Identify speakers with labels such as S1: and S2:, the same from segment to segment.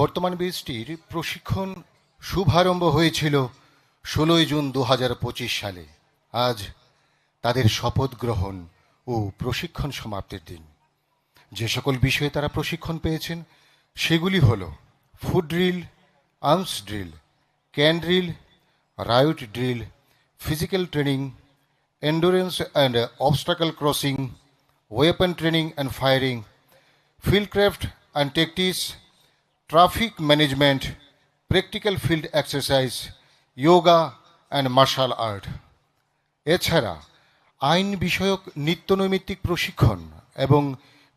S1: বর্তমান ব্যাচটির প্রশিক্ষণ শুভারম্ভ হয়েছিল 16 জুন 2025 সালে। আজ তাদের শপথ গ্রহণ ও প্রশিক্ষণ সমাপ্তির দিন। যে সকল বিষয়ে তারা প্রশিক্ষণ পেয়েছেন সেগুলি হল foot drill, arms drill, cane drill, right drill, physical training, endurance and obstacle crossing, weapon training and firing, fieldcraft and tactics, traffic management, practical field exercise, yoga and martial art. এছাড়া আইন বিষয়ক নিত্যনৈমিত্তিক প্রশিক্ষণ এবং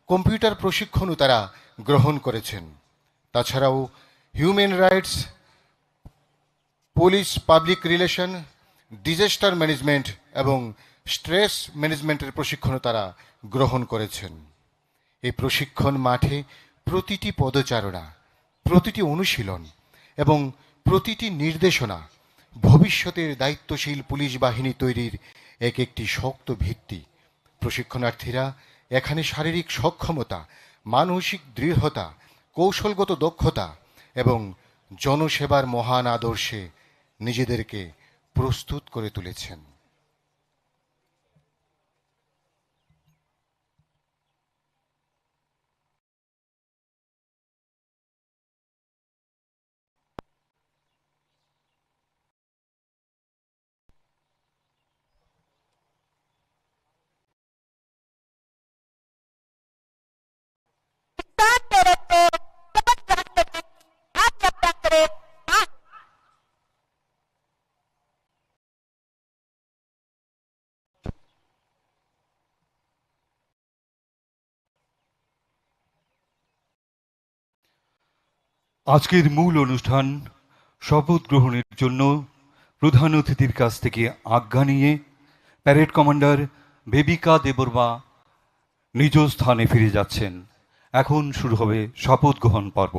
S1: কম্পিউটার প্রশিক্ষণও তারা গ্রহণ করেছেন। তাছাড়াও human rights, police public relation, disaster management এবং স্ট্রেস ম্যানেজমেন্টের প্রশিক্ষণও তারা গ্রহণ করেছেন। এই প্রশিক্ষণ মাঠে প্রতিটি পদচারণা, প্রতিটি অনুশীলন এবং প্রতিটি নির্দেশনা ভবিষ্যতের দায়িত্বশীল পুলিশ বাহিনী তৈরির একটি শক্ত ভিত্তি। প্রশিক্ষণার্থীরা এখানে শারীরিক সক্ষমতা, মানসিক দৃঢ়তা, কৌশলগত দক্ষতা এবং জনসেবার মহান আদর্শে নিজেদেরকে প্রস্তুত করে তুলেছেন।
S2: আজকের মূল অনুষ্ঠান শপথ গ্রহণের জন্য প্রধান অতিথির কাছ থেকে আজ্ঞা নিয়ে প্যারেড কমান্ডার বেবিকা দেববর্মা নিজ স্থানে ফিরে যাচ্ছেন। এখন শুরু হবে শপথ গ্রহণ পর্ব।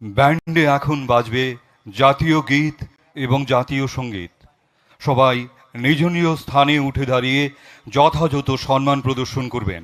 S2: ব্যান্ডে এখন বাজবে জাতীয় গীত এবং জাতীয় সঙ্গীত। সবাই নিজ নিজ স্থানে উঠে দাঁড়িয়ে যথাযথ সম্মান প্রদর্শন করবেন।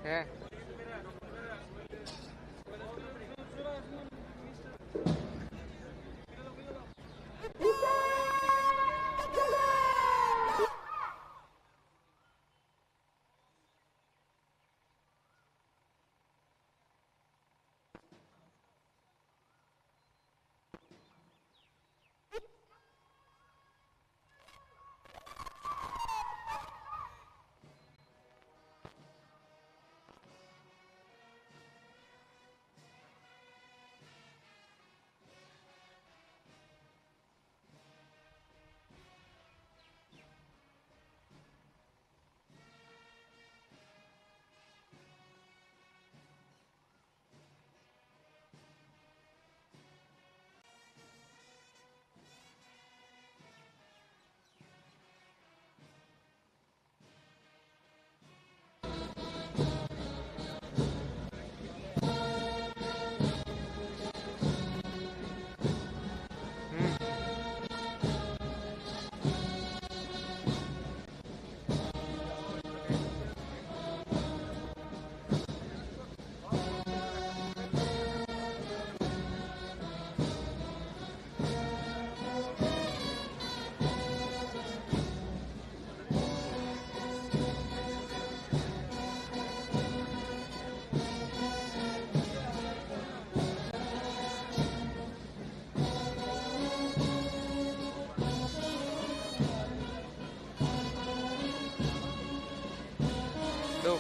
S3: হ্যাঁ। তো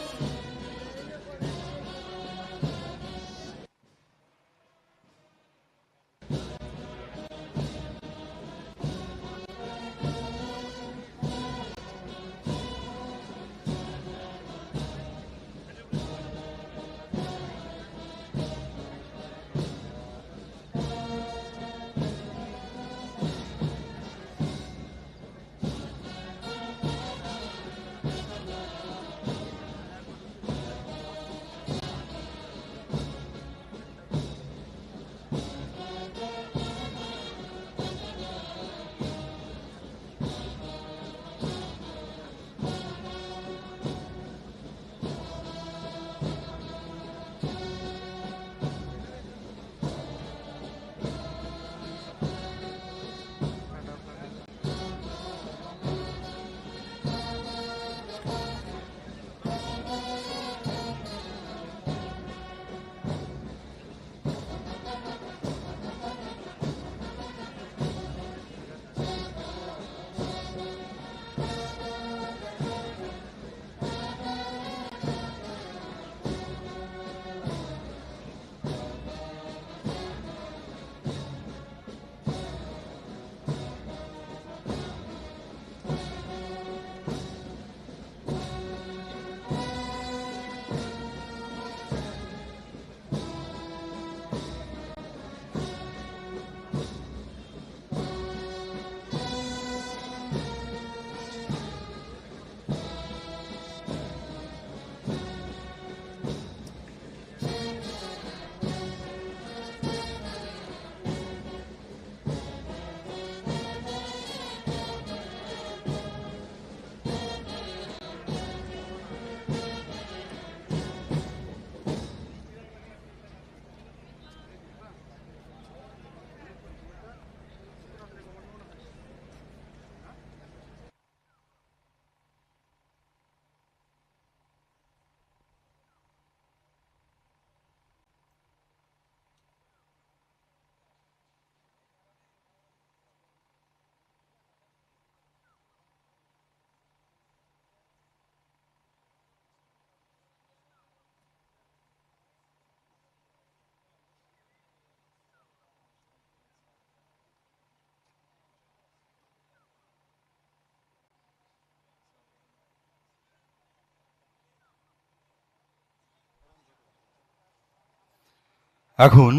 S2: এখন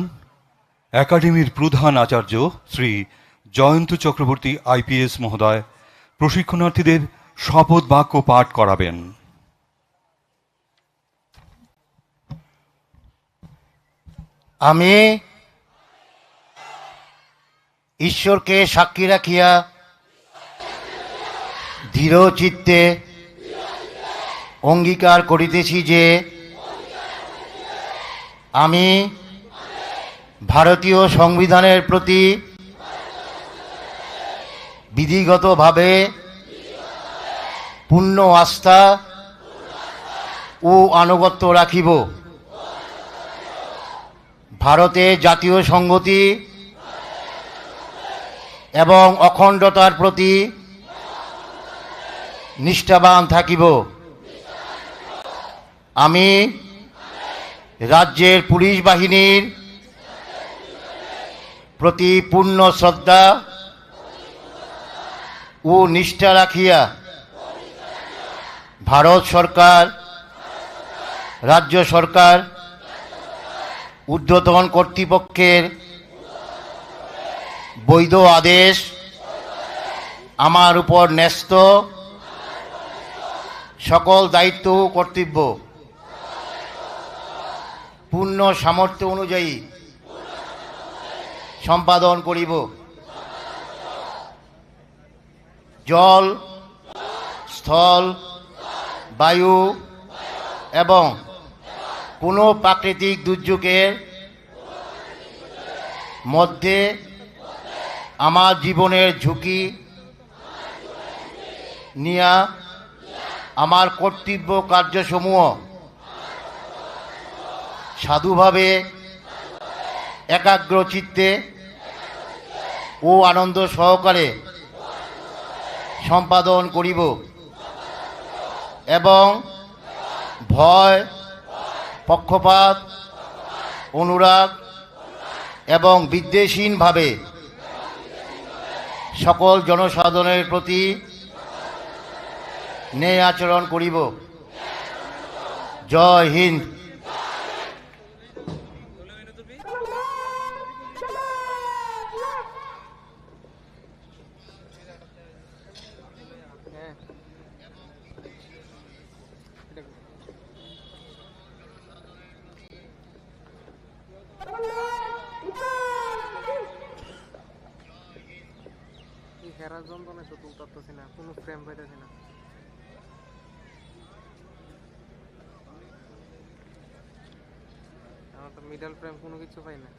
S2: একাডেমির প্রধান আচার্য শ্রী জয়ন্ত চক্রবর্তী আইপিএস মহোদয় প্রশিক্ষণার্থীদের শপথ বাক্য পাঠ করাবেন।
S4: আমি ঈশ্বরকে সাক্ষী রাখিয়া দৃঢ় চিত্তে অঙ্গীকার করিতেছি যে আমি ভারতীয় সংবিধানের প্রতি বিধিগতভাবে পূর্ণ আস্থা ও আনুগত্য রাখিব। ভারতের জাতীয় সংহতি এবং অখণ্ডতার প্রতি নিষ্ঠাবান থাকিব। আমি রাজ্যের পুলিশ বাহিনীর প্রতি পূর্ণ শ্রদ্ধা ও নিষ্ঠা রাখিয়া ভারত সরকার, রাজ্য সরকার, ঊর্ধ্বতন কর্তৃপক্ষের বৈধ আদেশ আমার উপর ন্যস্ত সকল দায়িত্ব ও কর্তব্য পূর্ণ সামর্থ্য অনুযায়ী সম্পাদন করিব। জল, স্থল, বায়ু এবং কোনো প্রাকৃতিক দুর্যোগের মধ্যে আমার জীবনের ঝুঁকি নিয়া আমার কর্তব্য কার্যসমূহ সাধুভাবে, একাগ্র চিত্তে ও আনন্দ সহকারে সম্পাদন করিব এবং ভয়, পক্ষপাত, অনুরাগ এবং বিদ্বেষহীনভাবে সকল জনসাধারণের প্রতি ন্যায় আচরণ করিব। জয় হিন্দ।
S3: হ্যাঁ এই হেরার যন্ত্রণায় তো তুলতারতেছি না, কোনো ফ্রেম পাইতেছি না। আমার তো মিডল ফ্রেম কোনো কিছু পাই না।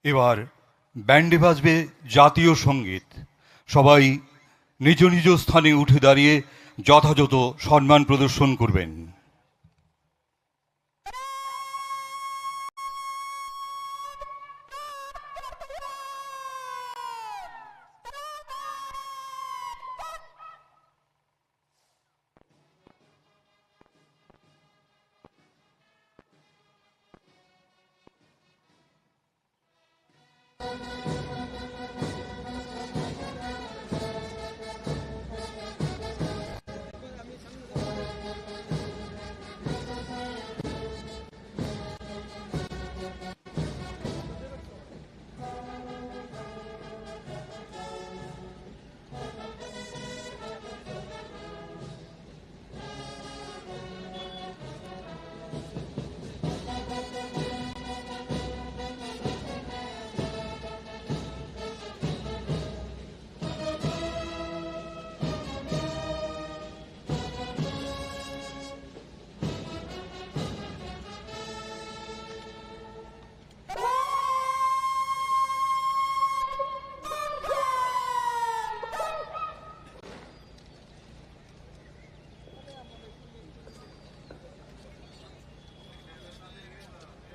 S2: এবার ব্যান্ডে বাজবে জাতীয় সঙ্গীত। সবাই নিজ নিজ স্থানে উঠে দাঁড়িয়ে যথাযথ সম্মান প্রদর্শন করবেন।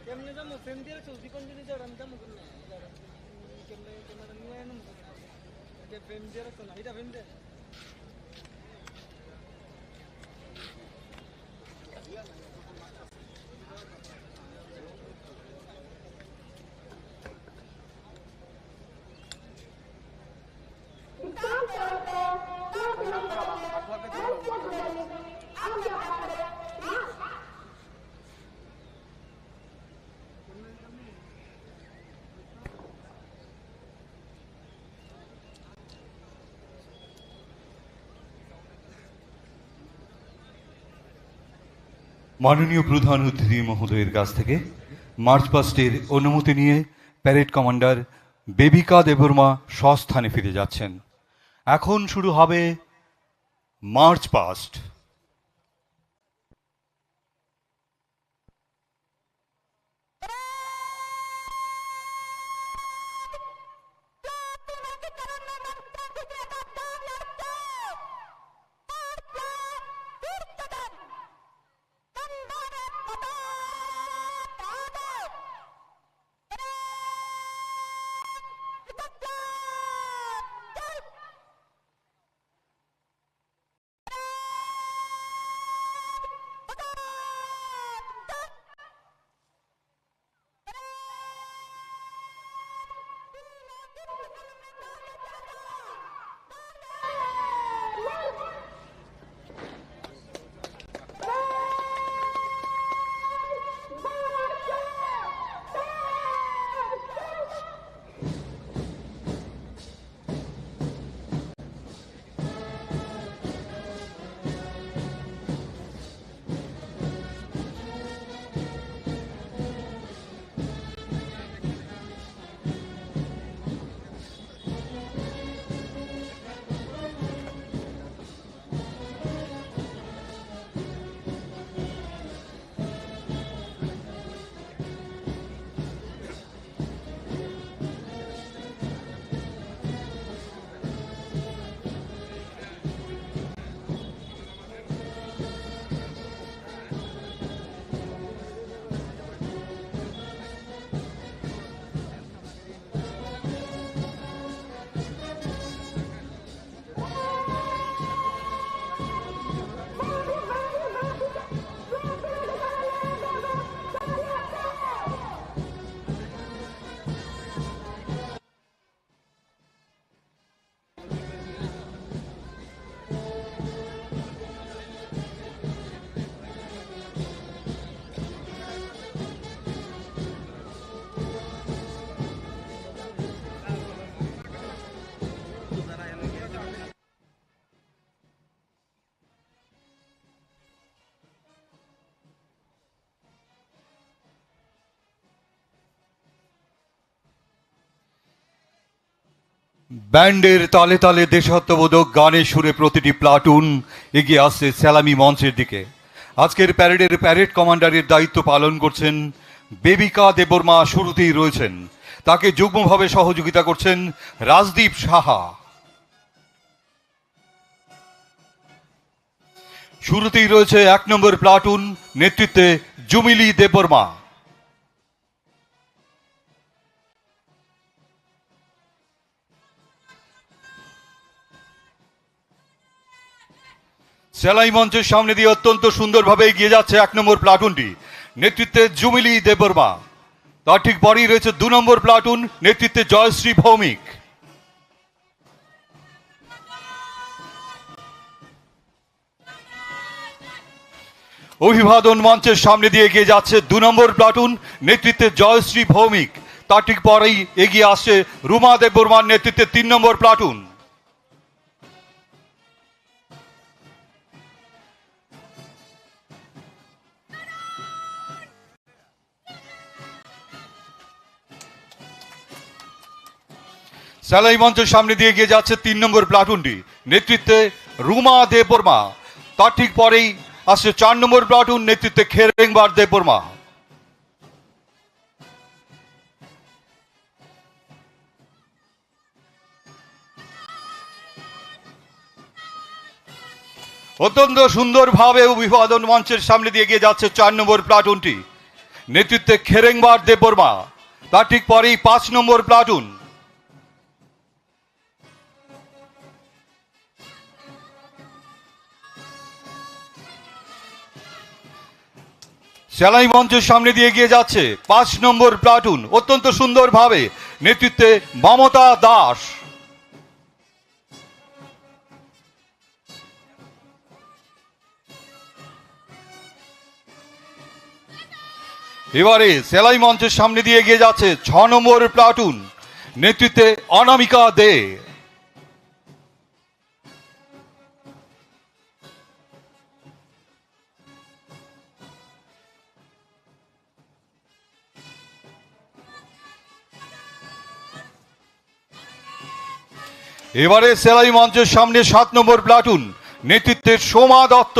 S5: কেমনে যাবো ফ্রেম দিয়ে রাখছো দিকন যদি যাও আমি যাবো কেমনে কেমনে ক্যামেরা নিয়ে আইনো এটা ফ্রেম দিয়ে রাখছো না এটা ফ্রেম দিয়ে
S2: মাননীয় প্রধান অতিথি মহোদয়ের কাছ থেকে মার্চ পাস্টের অনুমতি নিয়ে প্যারেড কমান্ডার বেবিকা দেববর্মা স্বস্থানে ফিরে যাচ্ছেন। এখন শুরু হবে মার্চ পাস্ট। ব্যান্ডের তালে তালে দেশাত্মবোধক গানের সুরে প্রতিটি প্লাটুন এগিয়ে আসছে স্যালামি মঞ্চের দিকে। আজকের প্যারেডের প্যারেড কমান্ডারের দায়িত্ব পালন করছেন বেবিকা দেববর্মা, শুরুতেই রয়েছেন। তাকে যুগ্মভাবে সহযোগিতা করছেন রাজদীপ সাহা। শুরুতেই রয়েছে 1 নম্বর প্লাটুন, নেতৃত্বে জুমিলি দেববর্মা। সেলাই মঞ্চের সামনে দিয়ে অত্যন্ত সুন্দরভাবে এগিয়ে যাচ্ছে 1 নম্বর প্লাটুনটি, নেতৃত্বে জুমিলি দেববর্মা। তার ঠিক পরেই রয়েছে 2 নম্বর প্লাটুন, নেতৃত্বে জয়শ্রী ভৌমিক। অভিবাদন মঞ্চের সামনে দিয়ে এগিয়ে যাচ্ছে 2 নম্বর প্লাটুন, নেতৃত্বে জয়শ্রী ভৌমিক। তার ঠিক পরেই এগিয়ে আসছে রুমা দেববর্মার নেতৃত্বে 3 নম্বর প্লাটুন। সেলাই মঞ্চের সামনে দিয়ে এগিয়ে যাচ্ছে 3 নম্বর প্লাটুনটি, নেতৃত্বে রুমা দেববর্মা। তার ঠিক পরেই আসছে 4 নম্বর প্লাটুন, নেতৃত্বে খেরেংবার দেববর্মা। অত্যন্ত সুন্দরভাবে অভিবাদন মঞ্চের সামনে দিয়ে এগিয়ে যাচ্ছে 4 নম্বর প্লাটুনটি, নেতৃত্বে খেরেংবার দেববর্মা। তার ঠিক পরেই 5 নম্বর প্লাটুন। সেলাই মঞ্চের সামনে দিয়ে এগিয়ে যাচ্ছে 5 নম্বর প্লাটুন, অত্যন্ত সুন্দরভাবে, নেতৃত্বে মমতা দাস। এবারে সেলাই মঞ্চের সামনে দিয়ে এগিয়ে যাচ্ছে 6 নম্বর প্লাটুন, নেতৃত্বে অনামিকা দে। এবারে সেলাই মঞ্চের সামনে 7 নম্বর প্লাটুন নেতৃত্বে সোমা দত্ত,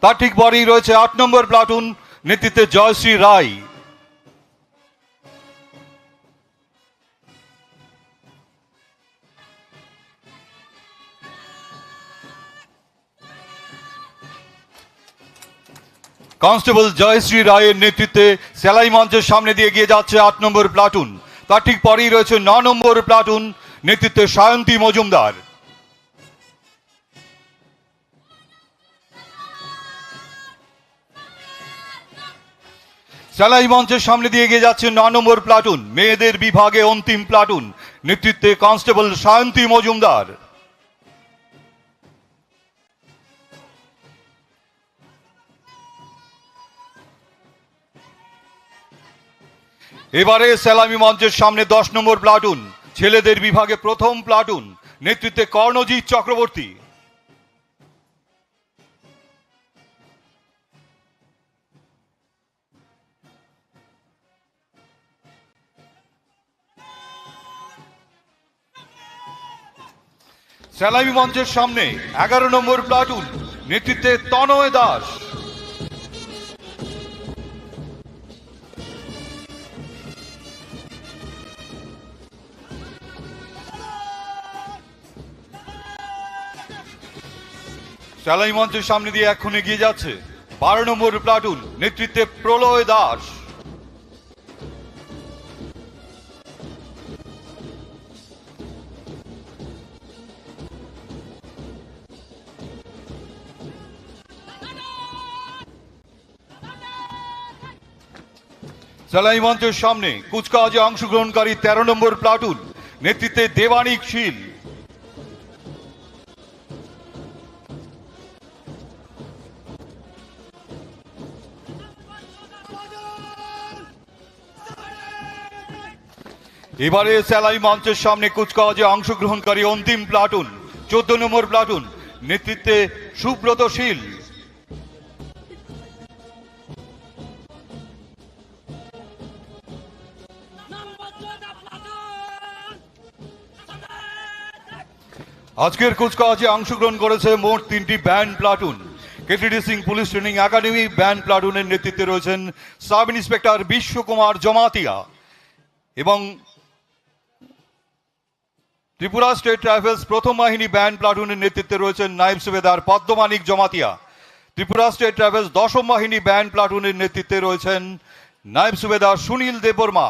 S2: তার ঠিক পরেই রয়েছে 8 নম্বর প্লাটুন নেতৃত্বে জয়শ্রী রায়। কনস্টেবল জয়শ্রী রায়ের নেতৃত্বে সেলাই মঞ্চের সামনে দিয়ে এগিয়ে যাচ্ছে 8 নম্বর প্লাটুন, তার ঠিক পরেই রয়েছে 9 নম্বর প্লাটুন নেতৃত্বে সায়ন্তী মজুমদার। সেলাই মঞ্চের সামনে দিয়ে এগিয়ে যাচ্ছে 9 নম্বর প্লাটুন মেয়েদের বিভাগে অন্তিম প্লাটুন নেতৃত্বে কনস্টেবল সায়ন্তী মজুমদার। এবারে সেলামি মঞ্চের সামনে 10 নম্বর প্লাটুন ছেলেদের বিভাগে প্রথম প্লাটুন নেতৃত্বে কর্ণজিৎ চক্রবর্তী। সেলামি মঞ্চের সামনে 11 নম্বর প্লাটুন নেতৃত্বে তনয় দাস। সেলাই মঞ্চের সামনে দিয়ে এখন এগিয়ে যাচ্ছে 12 নম্বর প্লাটুন নেতৃত্বে প্রলয় দাস। সেলাই মঞ্চের সামনে কুচকাওয়াজে অংশগ্রহণকারী 13 নম্বর প্লাটুন নেতৃত্বে দেবানিক শীল। এবারে সেলাই মঞ্চের সামনে কুচকাওয়াজে অংশগ্রহণকারী অন্তিম প্লাটুন 14 নম্বর প্লাটুন নেতৃত্বে সুব্রত শীল। আজকের কুচকাওয়াজে অংশগ্রহণ করেছে মোট 3টি band platoon. KTD Singh police training academy band প্লাটুনের নেতৃত্বে রয়েছেন সাব ইন্সপেক্টর বিশ্বকুমার জমাতিয়া এবং ত্রিপুরা স্টেট রাইফেলস প্রথম বাহিনী ব্যান্ড প্লাটুনের নেতৃত্বে রয়েছেন নায়েব সুবেদার পদ্মমানিক জমাতিয়া। ত্রিপুরা স্টেট রাইফেলস দশম বাহিনী ব্যান্ড প্লাটুনের নেতৃত্বে রয়েছেন নায়েব সুবেদার সুনীল দেববর্মা।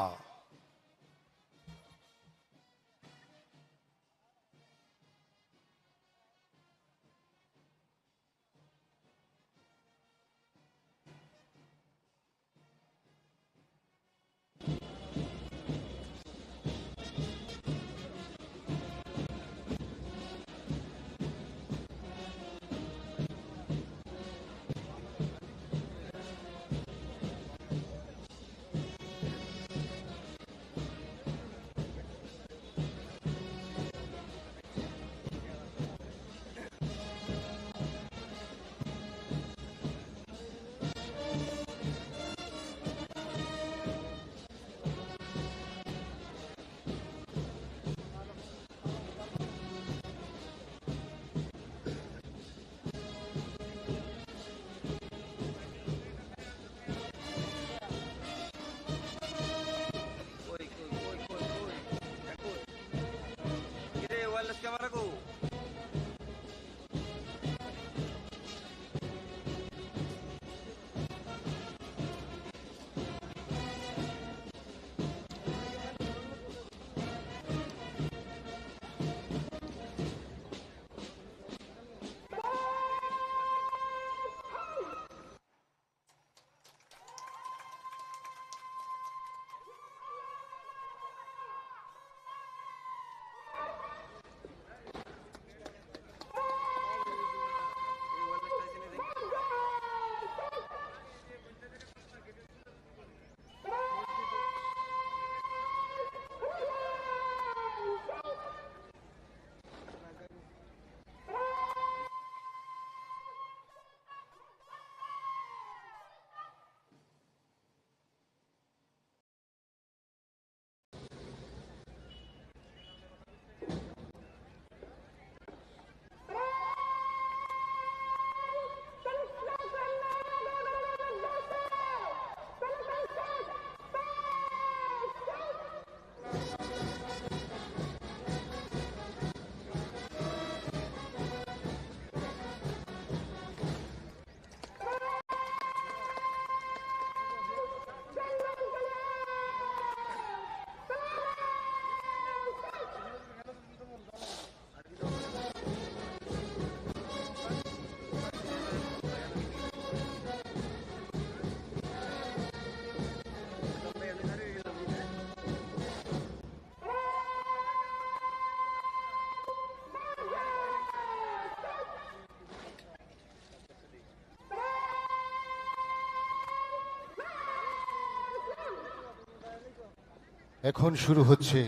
S1: এখন শুরু হচ্ছে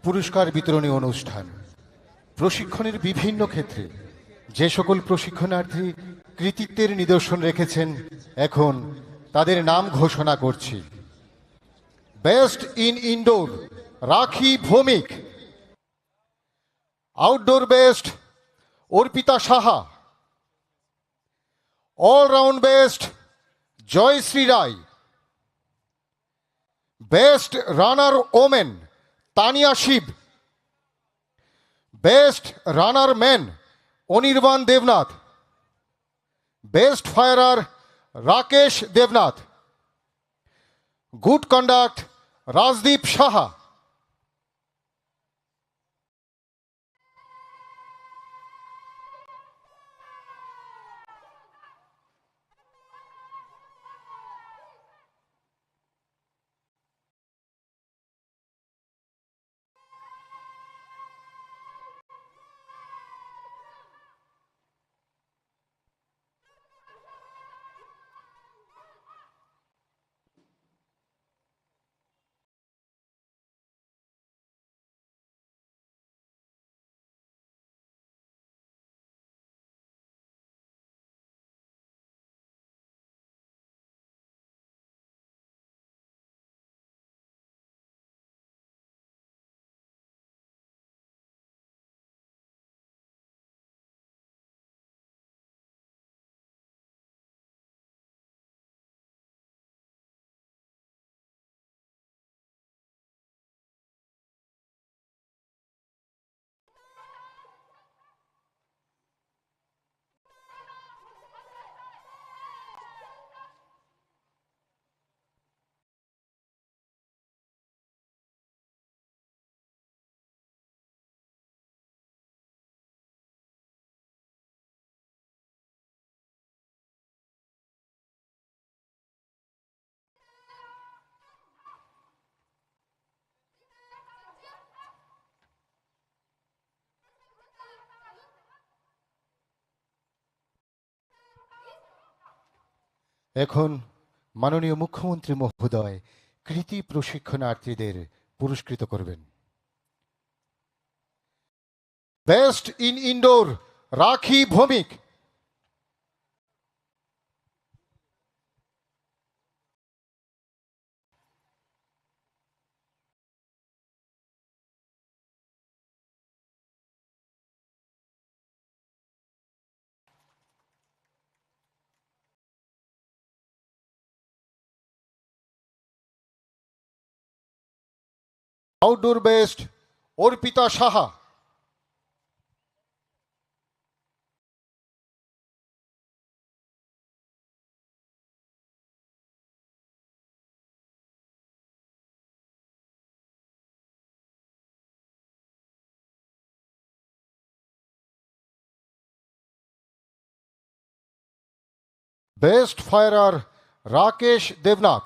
S1: পুরস্কার বিতরণী অনুষ্ঠান। প্রশিক্ষণের বিভিন্ন ক্ষেত্রে যে সকল প্রশিক্ষণার্থী কৃতিত্বের নিদর্শন রেখেছেন, এখন তাদের নাম ঘোষণা করছি। Best in indoor Rakhi Bhowmik, outdoor best Arpita Saha, all round best Joyshree Roy, best runner women Tania Shiv, best runner man Anirban Debnath, best firer Rakesh Debnath, good conduct Rajdeep Saha. এখন মাননীয় মুখ্যমন্ত্রী মহোদয় কৃতি প্রশিক্ষণার্থীদের পুরস্কৃত করবেন। Best in indoor Rakhi Bhowmik, outdoor best Arpita Saha, best firer Rakesh Debnath,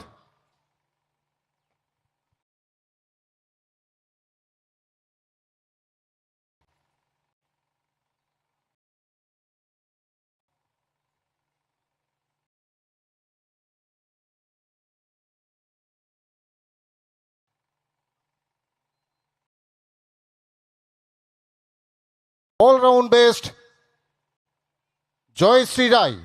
S1: all round best Joyshree Roy,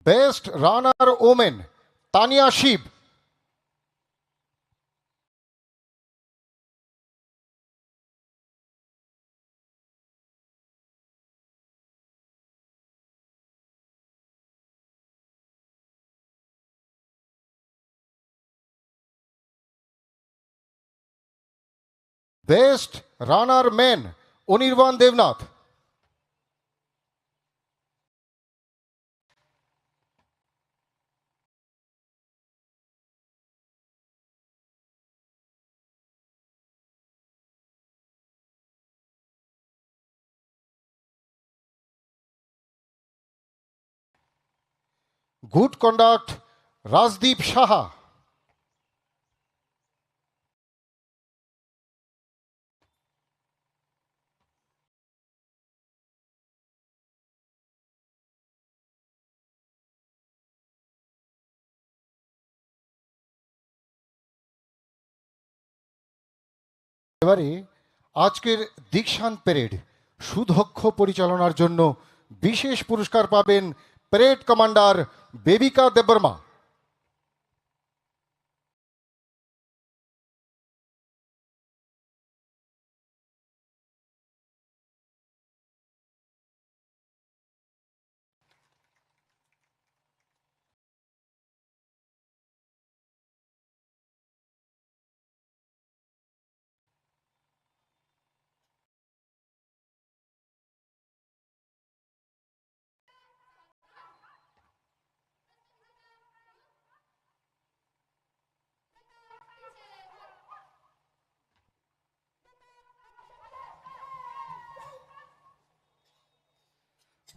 S1: best runner women Tania Shiv, best runner man Anirban Debnath, good conduct Rajdeep Saha. এবারে আজকের দীক্ষান্ত parade সুদক্ষ পরিচালনার জন্য বিশেষ পুরস্কার পাবেন প্যারেড কমান্ডার বেবিকা দেববর্মা।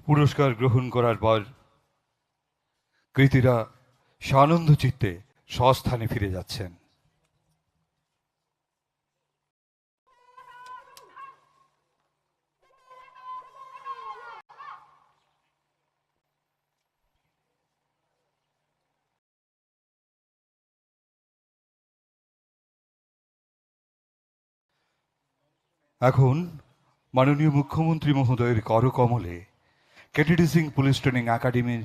S2: পুরস্কার গ্রহণ করার পর কৃতীরা সানন্দ চিত্তে স্বস্থানে ফিরে যাচ্ছেন। এখন মাননীয় মুখ্যমন্ত্রী মহোদয়ের করকমলে কেনেডি সিং পুলিশ ট্রেনিং একাডেমির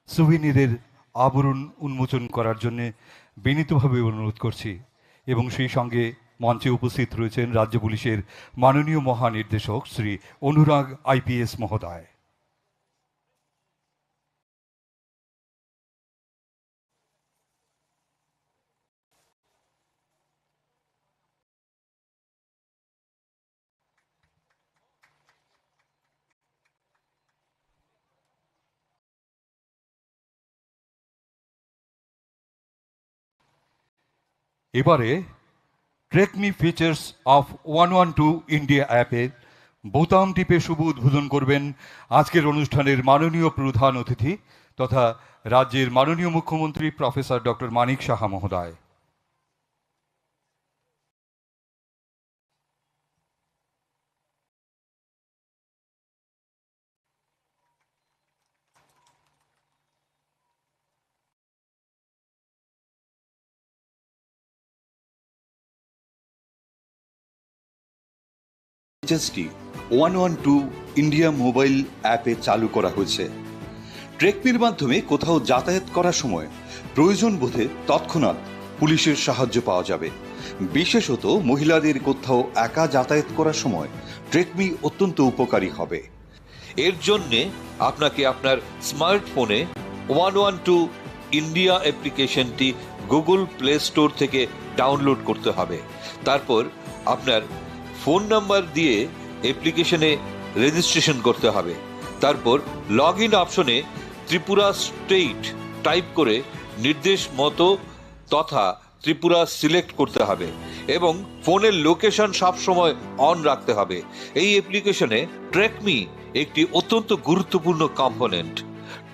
S2: সুভিনিরের আবরণ উন্মোচন করার জন্য বিনীতভাবে অনুরোধ করছি এবং সেই সঙ্গে মঞ্চে উপস্থিত রয়েছেন রাজ্য পুলিশের মাননীয় মহানির্দেশক শ্রী অনুরাগ আইপিএস মহোদয়। এবারে trek me features of 112 India অ্যাপের বোতাম টিপে শুভ উদ্বোধন করবেন আজকের অনুষ্ঠানের মাননীয় প্রধান অতিথি তথা রাজ্যের মাননীয় মুখ্যমন্ত্রী প্রফেসর ডক্টর মানিক সাহা মহোদয়।
S6: ফিচার্সটি 112 ইন্ডিয়া মোবাইল অ্যাপে চালু করা হয়েছে। ট্রেকমির মাধ্যমে কোথাও যাতায়াত করার সময় প্রয়োজন বোধে তৎক্ষণাৎ পুলিশের সাহায্য পাওয়া যাবে। বিশেষত মহিলাদের কোথাও একা যাতায়াত করার সময় ট্রেকমি অত্যন্ত উপকারী হবে।
S7: এর জন্যে আপনাকে আপনার স্মার্টফোনে 112 ইন্ডিয়া অ্যাপ্লিকেশনটি গুগল প্লে স্টোর থেকে ডাউনলোড করতে হবে। তারপর আপনার ফোন নাম্বার দিয়ে অ্যাপ্লিকেশনে রেজিস্ট্রেশন করতে হবে। তারপর লগ ইন অপশনে ত্রিপুরা স্টেট টাইপ করে নির্দেশ মতো তথা ত্রিপুরা সিলেক্ট করতে হবে এবং ফোনের লোকেশন সবসময় অন রাখতে হবে। এই অ্যাপ্লিকেশনে ট্রেকমি একটি অত্যন্ত গুরুত্বপূর্ণ কম্পোনেন্ট।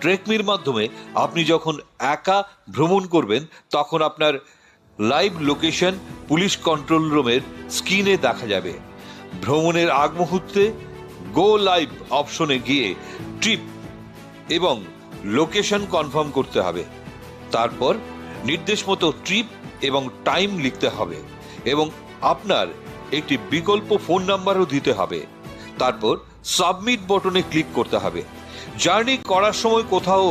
S7: ট্রেকমির মাধ্যমে আপনি যখন একা ভ্রমণ করবেন তখন আপনার লাইভ লোকেশন পুলিশ কন্ট্রোল রুমের স্ক্রিনে দেখা যাবে। ভ্রমণের আগ মুহূর্তে গো লাইভ অপশনে গিয়ে ট্রিপ এবং লোকেশন কনফার্ম করতে হবে। তারপর নির্দেশ মতো ট্রিপ এবং টাইম লিখতে হবে এবং আপনার একটি বিকল্প ফোন নাম্বারও দিতে হবে। তারপর সাবমিট বটনে ক্লিক করতে হবে। জার্নি করার সময় কোথাও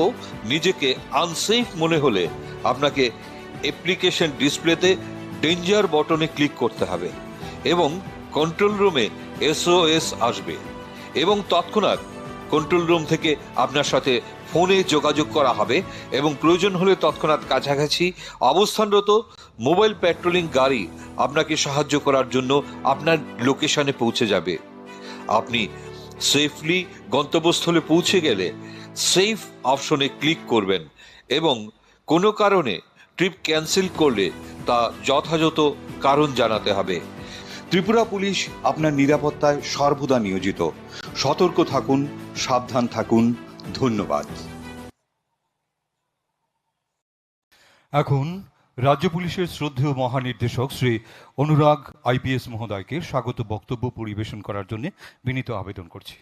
S7: নিজেকে আনসেফ মনে হলে আপনাকে অ্যাপ্লিকেশন ডিসপ্লেতে ডেঞ্জার বটনে ক্লিক করতে হবে এবং কন্ট্রোল রুমে SOS আসবে এবং তৎক্ষণাৎ কন্ট্রোল রুম থেকে আপনার সাথে ফোনে যোগাযোগ করা হবে এবং প্রয়োজন হলে তৎক্ষণাৎ কাছাকাছি অবস্থানরত মোবাইল প্যাট্রোলিং গাড়ি আপনাকে সাহায্য করার জন্য আপনার লোকেশনে পৌঁছে যাবে। আপনি সেফলি গন্তব্যস্থলে পৌঁছে গেলে সেফ অপশনে ক্লিক করবেন এবং কোনো কারণে ট্রিপ ক্যান্সেল করলে তা যথাযথ কারণ জানাতে হবে।
S6: ত্রিপুরা পুলিশ আপনার নিরাপত্তায় সর্বদা নিয়োজিত। সতর্ক থাকুন, সাবধান থাকুন। ধন্যবাদ।
S2: এখন রাজ্য পুলিশের শ্রদ্ধেয় মহানির্দেশক শ্রী অনুরাগ আইপিএস মহোদয়কে স্বাগত বক্তব্য পরিবেশন করার জন্য বিনীত আবেদন করছি।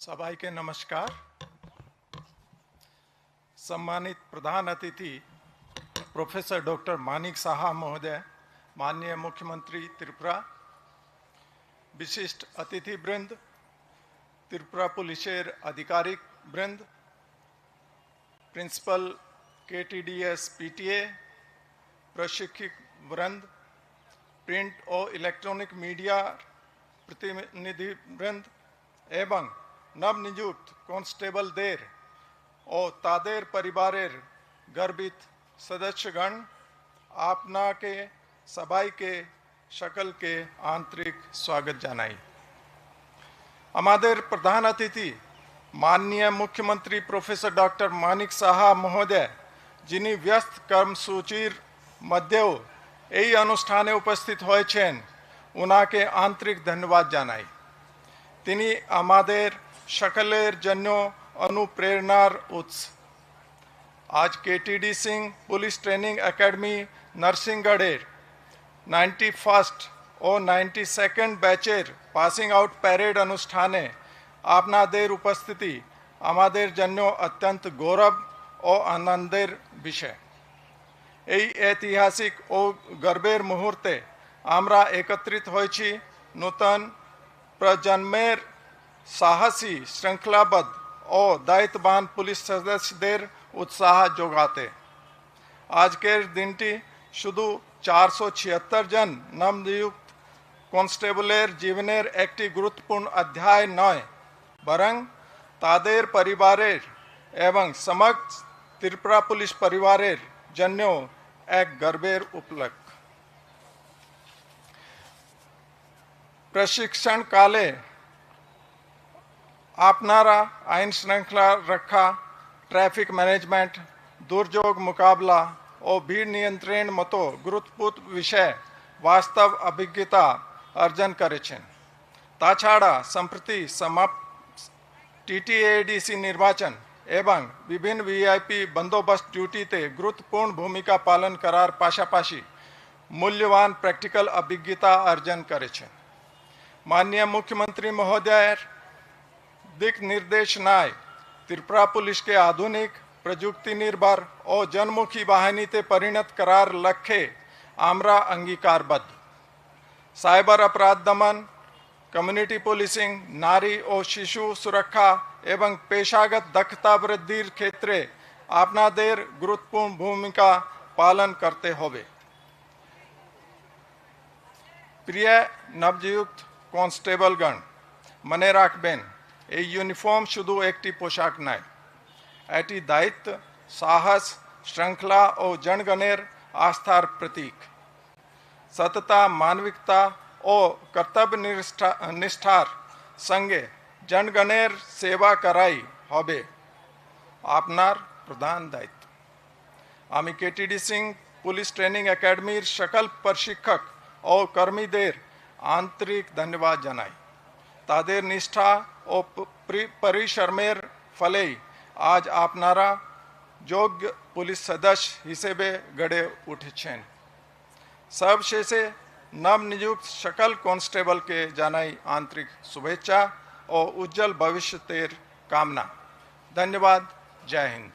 S8: सबाई नमस्कार। सम्मानित प्रधान अतिथि प्रोफेसर डॉक्टर मानिक साहा महोदय, माननीय मुख्यमंत्री त्रिपुरा, विशिष्ट अतिथि वृंद, त्रिपुरा पुलिसेर अधिकारिक वृंद, प्रिंसिपल KTDS PTA, प्रशिक्षक वृंद, प्रिंट और इलेक्ट्रॉनिक मीडिया प्रतिनिधि वृंद एवं नवनियुक्त कॉन्स्टेबल देर और तादेर परिवारेर गर्वित सदस्यगण, आपना के सबाई के शकल के आंतरिक स्वागत जानाई। हमादेर प्रधान अतिथि माननीय मुख्यमंत्री प्रोफेसर डॉक्टर मानिक साहा महोदय, जिनी व्यस्त कर्मसूचीर मध्येও এই অনুষ্ঠানে উপস্থিত হয়েছেন, উনাকে আন্তরিক ধন্যবাদ জানাই। তিনি আমাদের সকলের জন্য অনুপ্রেরণার উৎস। আজ KTD Singh police training academy নরসিংগড়ের 91st ও 92nd ব্যাচের পাসিং আউট প্যারেড অনুষ্ঠানে আপনাদের উপস্থিতি আমাদের জন্য অত্যন্ত গৌরব ও আনন্দের বিষয়। এই ঐতিহাসিক ও গর্বের মুহূর্তে আমরা একত্রিত হয়েছি নতুন প্রজন্মের সাহসী, শৃঙ্খলাবদ্ধ ও দায়িত্ববান পুলিশ সদস্যদের উৎসাহ যোগাতে। আজকের দিনটি শুধু 476 জন নবনিযুক্ত কনস্টেবলের জীবনের একটি গুরুত্বপূর্ণ অধ্যায় নয়, বরং তাদের পরিবারের এবং সমগ্র ত্রিপুরা পুলিশ পরিবারের জন্য এক গর্বের উপলক্ষ। প্রশিক্ষণ কালে আপনারা আইন শৃঙ্খলা রক্ষা, ট্রাফিক ম্যানেজমেন্ট, দুর্যোগ মোকাবিলা ও ভিড় নিয়ন্ত্রণ মতো গুরুত্বপূর্ণ বিষয়ে বাস্তব অভিজ্ঞতা অর্জন করেছেন। তাছাড়া সম্প্রতি সমাপ্ত TTADC নির্বাচন এবং বিভিন্ন VIP বন্দোবস্ত ডিউটিতে গুরুত্বপূর্ণ ভূমিকা পালন করার পাশাপাশি মূল্যবান প্র্যাকটিক্যাল অভিজ্ঞতা অর্জন করেছেন। মাননীয় মুখ্যমন্ত্রী মহোদয়ের দিক নির্দেশনায় ত্রিপুরা পুলিশকে আধুনিক, প্রযুক্তি নির্ভর ও জনমুখী বাহিনীতে পরিণত করার লক্ষ্যে আমরা অঙ্গীকারবদ্ধ। সাইবার অপরাধ দমন, কমিউনিটি পুলিশিং, নারী ও শিশু সুরক্ষা এবং পেশাগত দক্ষতা বৃদ্ধির ক্ষেত্রে আপনাদের গুরুত্বপূর্ণ ভূমিকা পালন করতে হবে। প্রিয় নবনিযুক্ত কনস্টেবলগণ, মনে রাখবেন, এই ইউনিফর্ম শুধু একটি পোশাক নয়, এটি দায়িত্ব, সাহস, শৃঙ্খলা ও জনগণের আস্থার প্রতীক। সততা, মানবিকতা ও কর্তব্য নিষ্ঠার সঙ্গে জনগণের সেবা করাই হবে আপনার প্রধান দায়িত্ব। আমি KTD সিং পুলিশ ট্রেনিং একাডেমির সকল প্রশিক্ষক ও কর্মীদের আন্তরিক ধন্যবাদ জানাই। তাদের নিষ্ঠা ও পরিশ্রমের ফলেই আজ আপনারা যোগ্য পুলিশ সদস্য হিসেবে গড়ে উঠেছেন। সবশেষে নবনিযুক্ত সকল কনস্টেবলকে জানাই আন্তরিক শুভেচ্ছা ও উজ্জ্বল ভবিষ্যতের কামনা। ধন্যবাদ। জয় হিন্দ।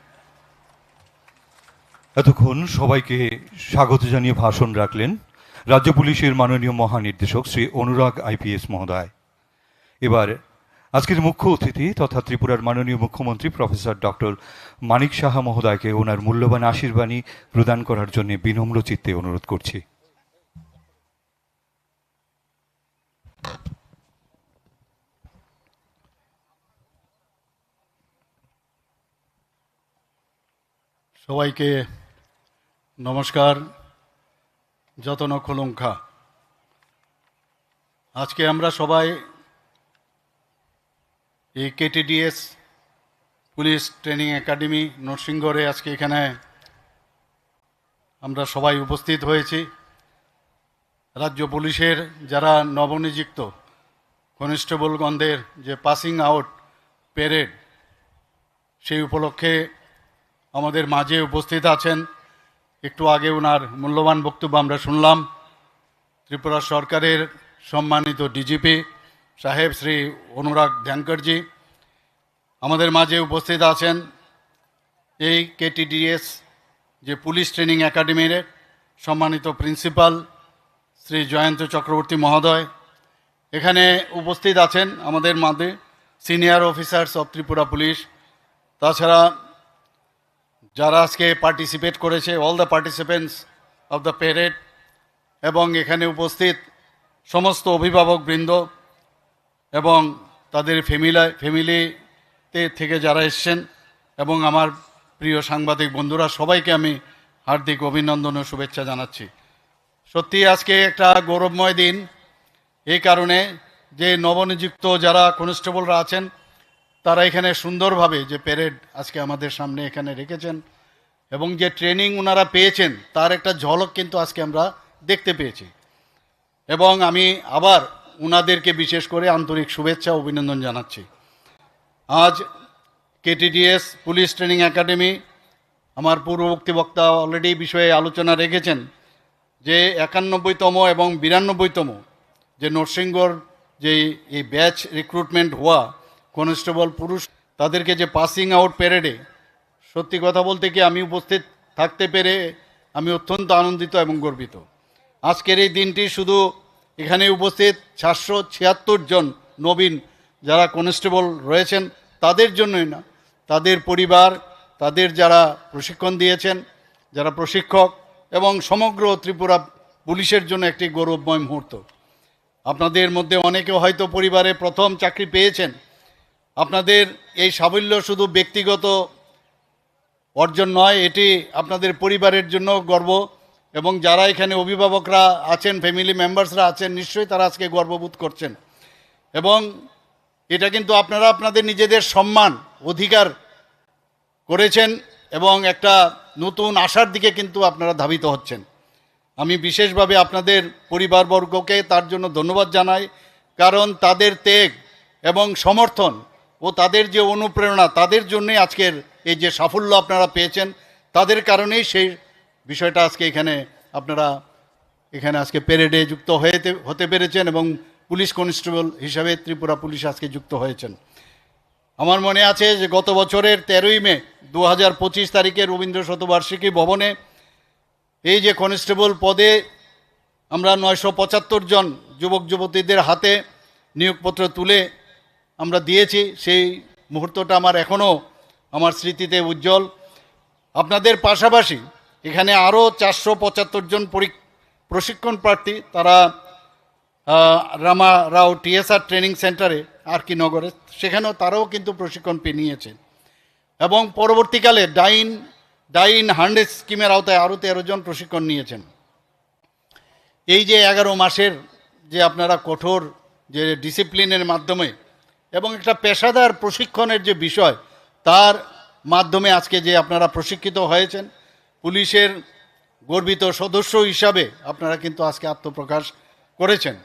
S2: এতক্ষণ সবাইকে স্বাগত জানিয়ে ভাষণ রাখলেন রাজ্য পুলিশের মাননীয় মহানির্দেশক শ্রী অনুরাগ IPS মহোদয়। এবার আজকের মুখ্য অতিথি তথা ত্রিপুরার মাননীয় মুখ্যমন্ত্রী প্রফেসর ডক্টর মানিক সাহা মহোদয়কে ওনার মূল্যবান আশীর্বাণী প্রদান করার জন্য বিনম্র চিত্তে অনুরোধ করছি।
S9: সবাইকে নমস্কার। যতন খোলঙ্খা। আজকে আমরা সবাই এই KTDS পুলিশ ট্রেনিং একাডেমি নরসিংগড়ে আজকে এখানে আমরা সবাই উপস্থিত হয়েছি। রাজ্য পুলিশের যারা নবনিযুক্ত কনস্টেবলগণদের যে পাসিং আউট প্যারেড, সেই উপলক্ষে আমাদের মাঝে উপস্থিত আছেন। একটু আগে ওনার মূল্যবান বক্তব্য আমরা শুনলাম। ত্রিপুরা সরকারের সম্মানিত ডিজিপি সাহেব শ্রী অনুরাগ ধ্যানকরজি আমাদের মাঝে উপস্থিত আছেন। এই কেটিডিএস যে পুলিশ ট্রেনিং একাডেমির সম্মানিত প্রিন্সিপাল শ্রী জয়ন্ত চক্রবর্তী মহোদয় এখানে উপস্থিত আছেন। আমাদের মাঝে senior officers of Tripura police, তাছাড়া যারা আজকে পার্টিসিপেট করেছে, all the participants of the parade, এবং এখানে উপস্থিত সমস্ত অভিভাবকবৃন্দ এবং তাদের ফ্যামিলিতে থেকে যারা এসছেন, এবং আমার প্রিয় সাংবাদিক বন্ধুরা, সবাইকে আমি হার্দিক অভিনন্দন ও শুভেচ্ছা জানাচ্ছি। সত্যি আজকে একটা গৌরবময় দিন, এই কারণে যে নবনিযুক্ত যারা কনস্টেবলরা আছেন তারা এখানে সুন্দরভাবে যে প্যারেড আজকে আমাদের সামনে এখানে রেখেছেন, এবং যে ট্রেনিং ওনারা পেয়েছেন তার একটা ঝলক কিন্তু আজকে আমরা দেখতে পেয়েছি। এবং আমি আবার ওনাদেরকে বিশেষ করে আন্তরিক শুভেচ্ছা ও অভিনন্দন জানাচ্ছি। আজ কেটিডিএস পুলিশ ট্রেনিং একাডেমি, আমার পূর্ববর্তী বক্তা অলরেডি বিষয়ে আলোচনা রেখেছেন যে 91তম এবং 92তম যে নরসিংগড় যে এই ব্যাচ রিক্রুটমেন্ট হওয়া কনস্টেবল পুরুষ, তাদেরকে যে পাসিং আউট প্যারেডে সত্যি কথা বলতে কি আমি উপস্থিত থাকতে পেরে আমি অত্যন্ত আনন্দিত এবং গর্বিত। আজকের এই দিনটি শুধু এখানে উপস্থিত 476 জন নবীন যারা কনস্টেবল রয়েছেন তাদের জন্যই না, তাদের পরিবার, তাদের যারা প্রশিক্ষণ দিয়েছেন, যারা প্রশিক্ষক, এবং সমগ্র ত্রিপুরা পুলিশের জন্য একটি গৌরবময় মুহূর্ত। আপনাদের মধ্যে অনেকে হয়তো পরিবারে প্রথম চাকরি পেয়েছেন। আপনাদের এই সাফল্য শুধু ব্যক্তিগত অর্জন নয়, এটি আপনাদের পরিবারের জন্য গর্ব, এবং যারা এখানে অভিভাবকরা আছেন, ফ্যামিলি মেম্বার্সরা আছেন, নিশ্চয়ই তারা আজকে গর্ববোধ করছেন। এবং এটা কিন্তু আপনারা আপনাদের নিজেদের সম্মান অধিকার করেছেন, এবং একটা নতুন আশার দিকে কিন্তু আপনারা ধাবিত হচ্ছেন। আমি বিশেষভাবে আপনাদের পরিবারবর্গকে তার জন্য ধন্যবাদ জানাই, কারণ তাদের ত্যাগ এবং সমর্থন ও তাদের যে অনুপ্রেরণা, তাদের জন্যই আজকের এই যে সাফল্য আপনারা পেয়েছেন, তাদের কারণেই সেই বিষয়টা আজকে এখানে আপনারা এখানে আজকে প্যারেডে যুক্ত হতে পেরেছেন, এবং পুলিশ কনস্টেবল হিসাবে ত্রিপুরা পুলিশ আজকে যুক্ত হয়েছেন। আমার মনে আছে যে গত বছরের 13ই মে 2025 তারিখে রবীন্দ্র শতবার্ষিকী ভবনে এই যে কনস্টেবল পদে আমরা 975 জন যুবক যুবতীদের হাতে নিয়োগপত্র তুলে আমরা দিয়েছি। সেই মুহূর্তটা আমার এখনও আমার স্মৃতিতে উজ্জ্বল। আপনাদের পাশাপাশি এখানে আরও 475 জন প্রশিক্ষণ প্রার্থী, তারা রামা রাও টিএসআর ট্রেনিং সেন্টারে আর কি নগরে, সেখানেও তারাও কিন্তু প্রশিক্ষণ নিয়েছে। এবং পরবর্তীকালে ডাইন 100 স্কিমের আওতায় আরও 13 জন প্রশিক্ষণ নিয়েছেন। এই যে 11 মাসের যে আপনারা কঠোর যে ডিসিপ্লিনের মাধ্যমে এবং একটা পেশাদার প্রশিক্ষণের যে বিষয়, তার মাধ্যমে আজকে যে আপনারা প্রশিক্ষিত হয়েছেন, পুলিশের গর্বিত সদস্য হিসাবে আপনারা কিন্তু আজকে আত্মপ্রকাশ করেছেন।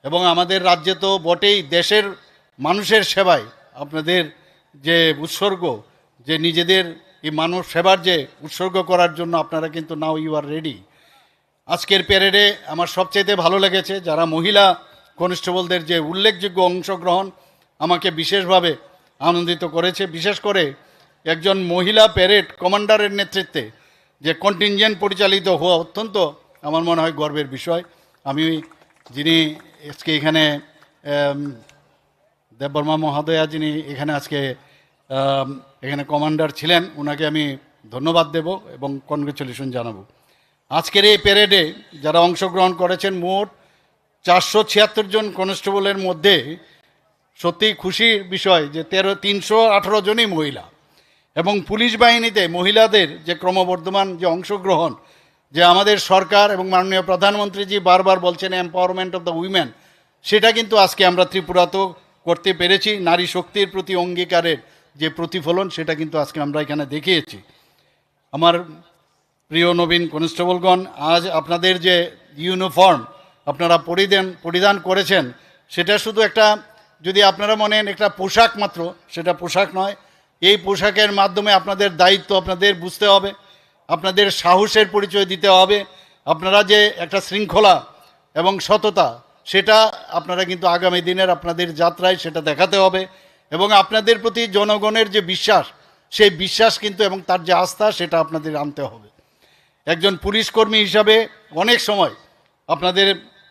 S9: এবং আমাদের রাজ্যে তো বটেই, দেশের মানুষের সেবায় আপনাদের যে উৎসর্গ, যে নিজেদের এই মানব সেবার যে উৎসর্গ করার জন্য আপনারা কিন্তু নাও ইউ আর রেডি। আজকের প্যারেডে আমার সবচাইতে ভালো লেগেছে যারা মহিলা কনস্টেবলদের যে উল্লেখযোগ্য অংশগ্রহণ আমাকে বিশেষভাবে আনন্দিত করেছে। বিশেষ করে একজন মহিলা প্যারেড কমান্ডারের নেতৃত্বে যে কন্টিনজেন্ট পরিচালিত হওয়া অত্যন্ত আমার মনে হয় গর্বের বিষয়। আমি যিনি আজকে এখানে দেববর্মা মহোদয়া, যিনি এখানে আজকে এখানে কমান্ডার ছিলেন, ওনাকে আমি ধন্যবাদ দেব এবং কনগ্রেচুলেশন জানাবো। আজকের এই প্যারেডে যারা অংশগ্রহণ করেছেন, মোট 476 জন কনস্টেবলের মধ্যে সত্যিই খুশির বিষয় যে 318 জনই মহিলা। এবং পুলিশ বাহিনীতে মহিলাদের যে ক্রমবর্ধমান যে অংশগ্রহণ, যে আমাদের সরকার এবং মাননীয় প্রধানমন্ত্রীজি বারবার বলছেন এম্পাওয়ারমেন্ট অফ দ্য উইমেন, সেটা কিন্তু আজকে আমরা ত্রিপুরাতেও করতে পেরেছি। নারী শক্তির প্রতি অঙ্গীকারের যে প্রতিফলন, সেটা কিন্তু আজকে আমরা এখানে দেখিয়েছি। আমার প্রিয় নবীন কনস্টেবলগণ, আজ আপনাদের যে ইউনিফর্ম আপনারা পরিধান করেছেন, সেটা শুধু একটা যদি আপনারা মনে নেন একটা পোশাক মাত্র, সেটা পোশাক নয়। এই পোশাকের মাধ্যমে আপনাদের দায়িত্ব আপনাদের বুঝতে হবে, আপনাদের সাহসের পরিচয় দিতে হবে, আপনারা যে একটা শৃঙ্খলা এবং সততা সেটা আপনারা কিন্তু আগামী দিনের আপনাদের যাত্রায় সেটা দেখাতে হবে। এবং আপনাদের প্রতি জনগণের যে বিশ্বাস, সেই বিশ্বাস কিন্তু এবং তার যে আস্থা সেটা আপনাদের আনতে হবে। একজন পুলিশ কর্মী হিসাবে অনেক সময় আপনাদের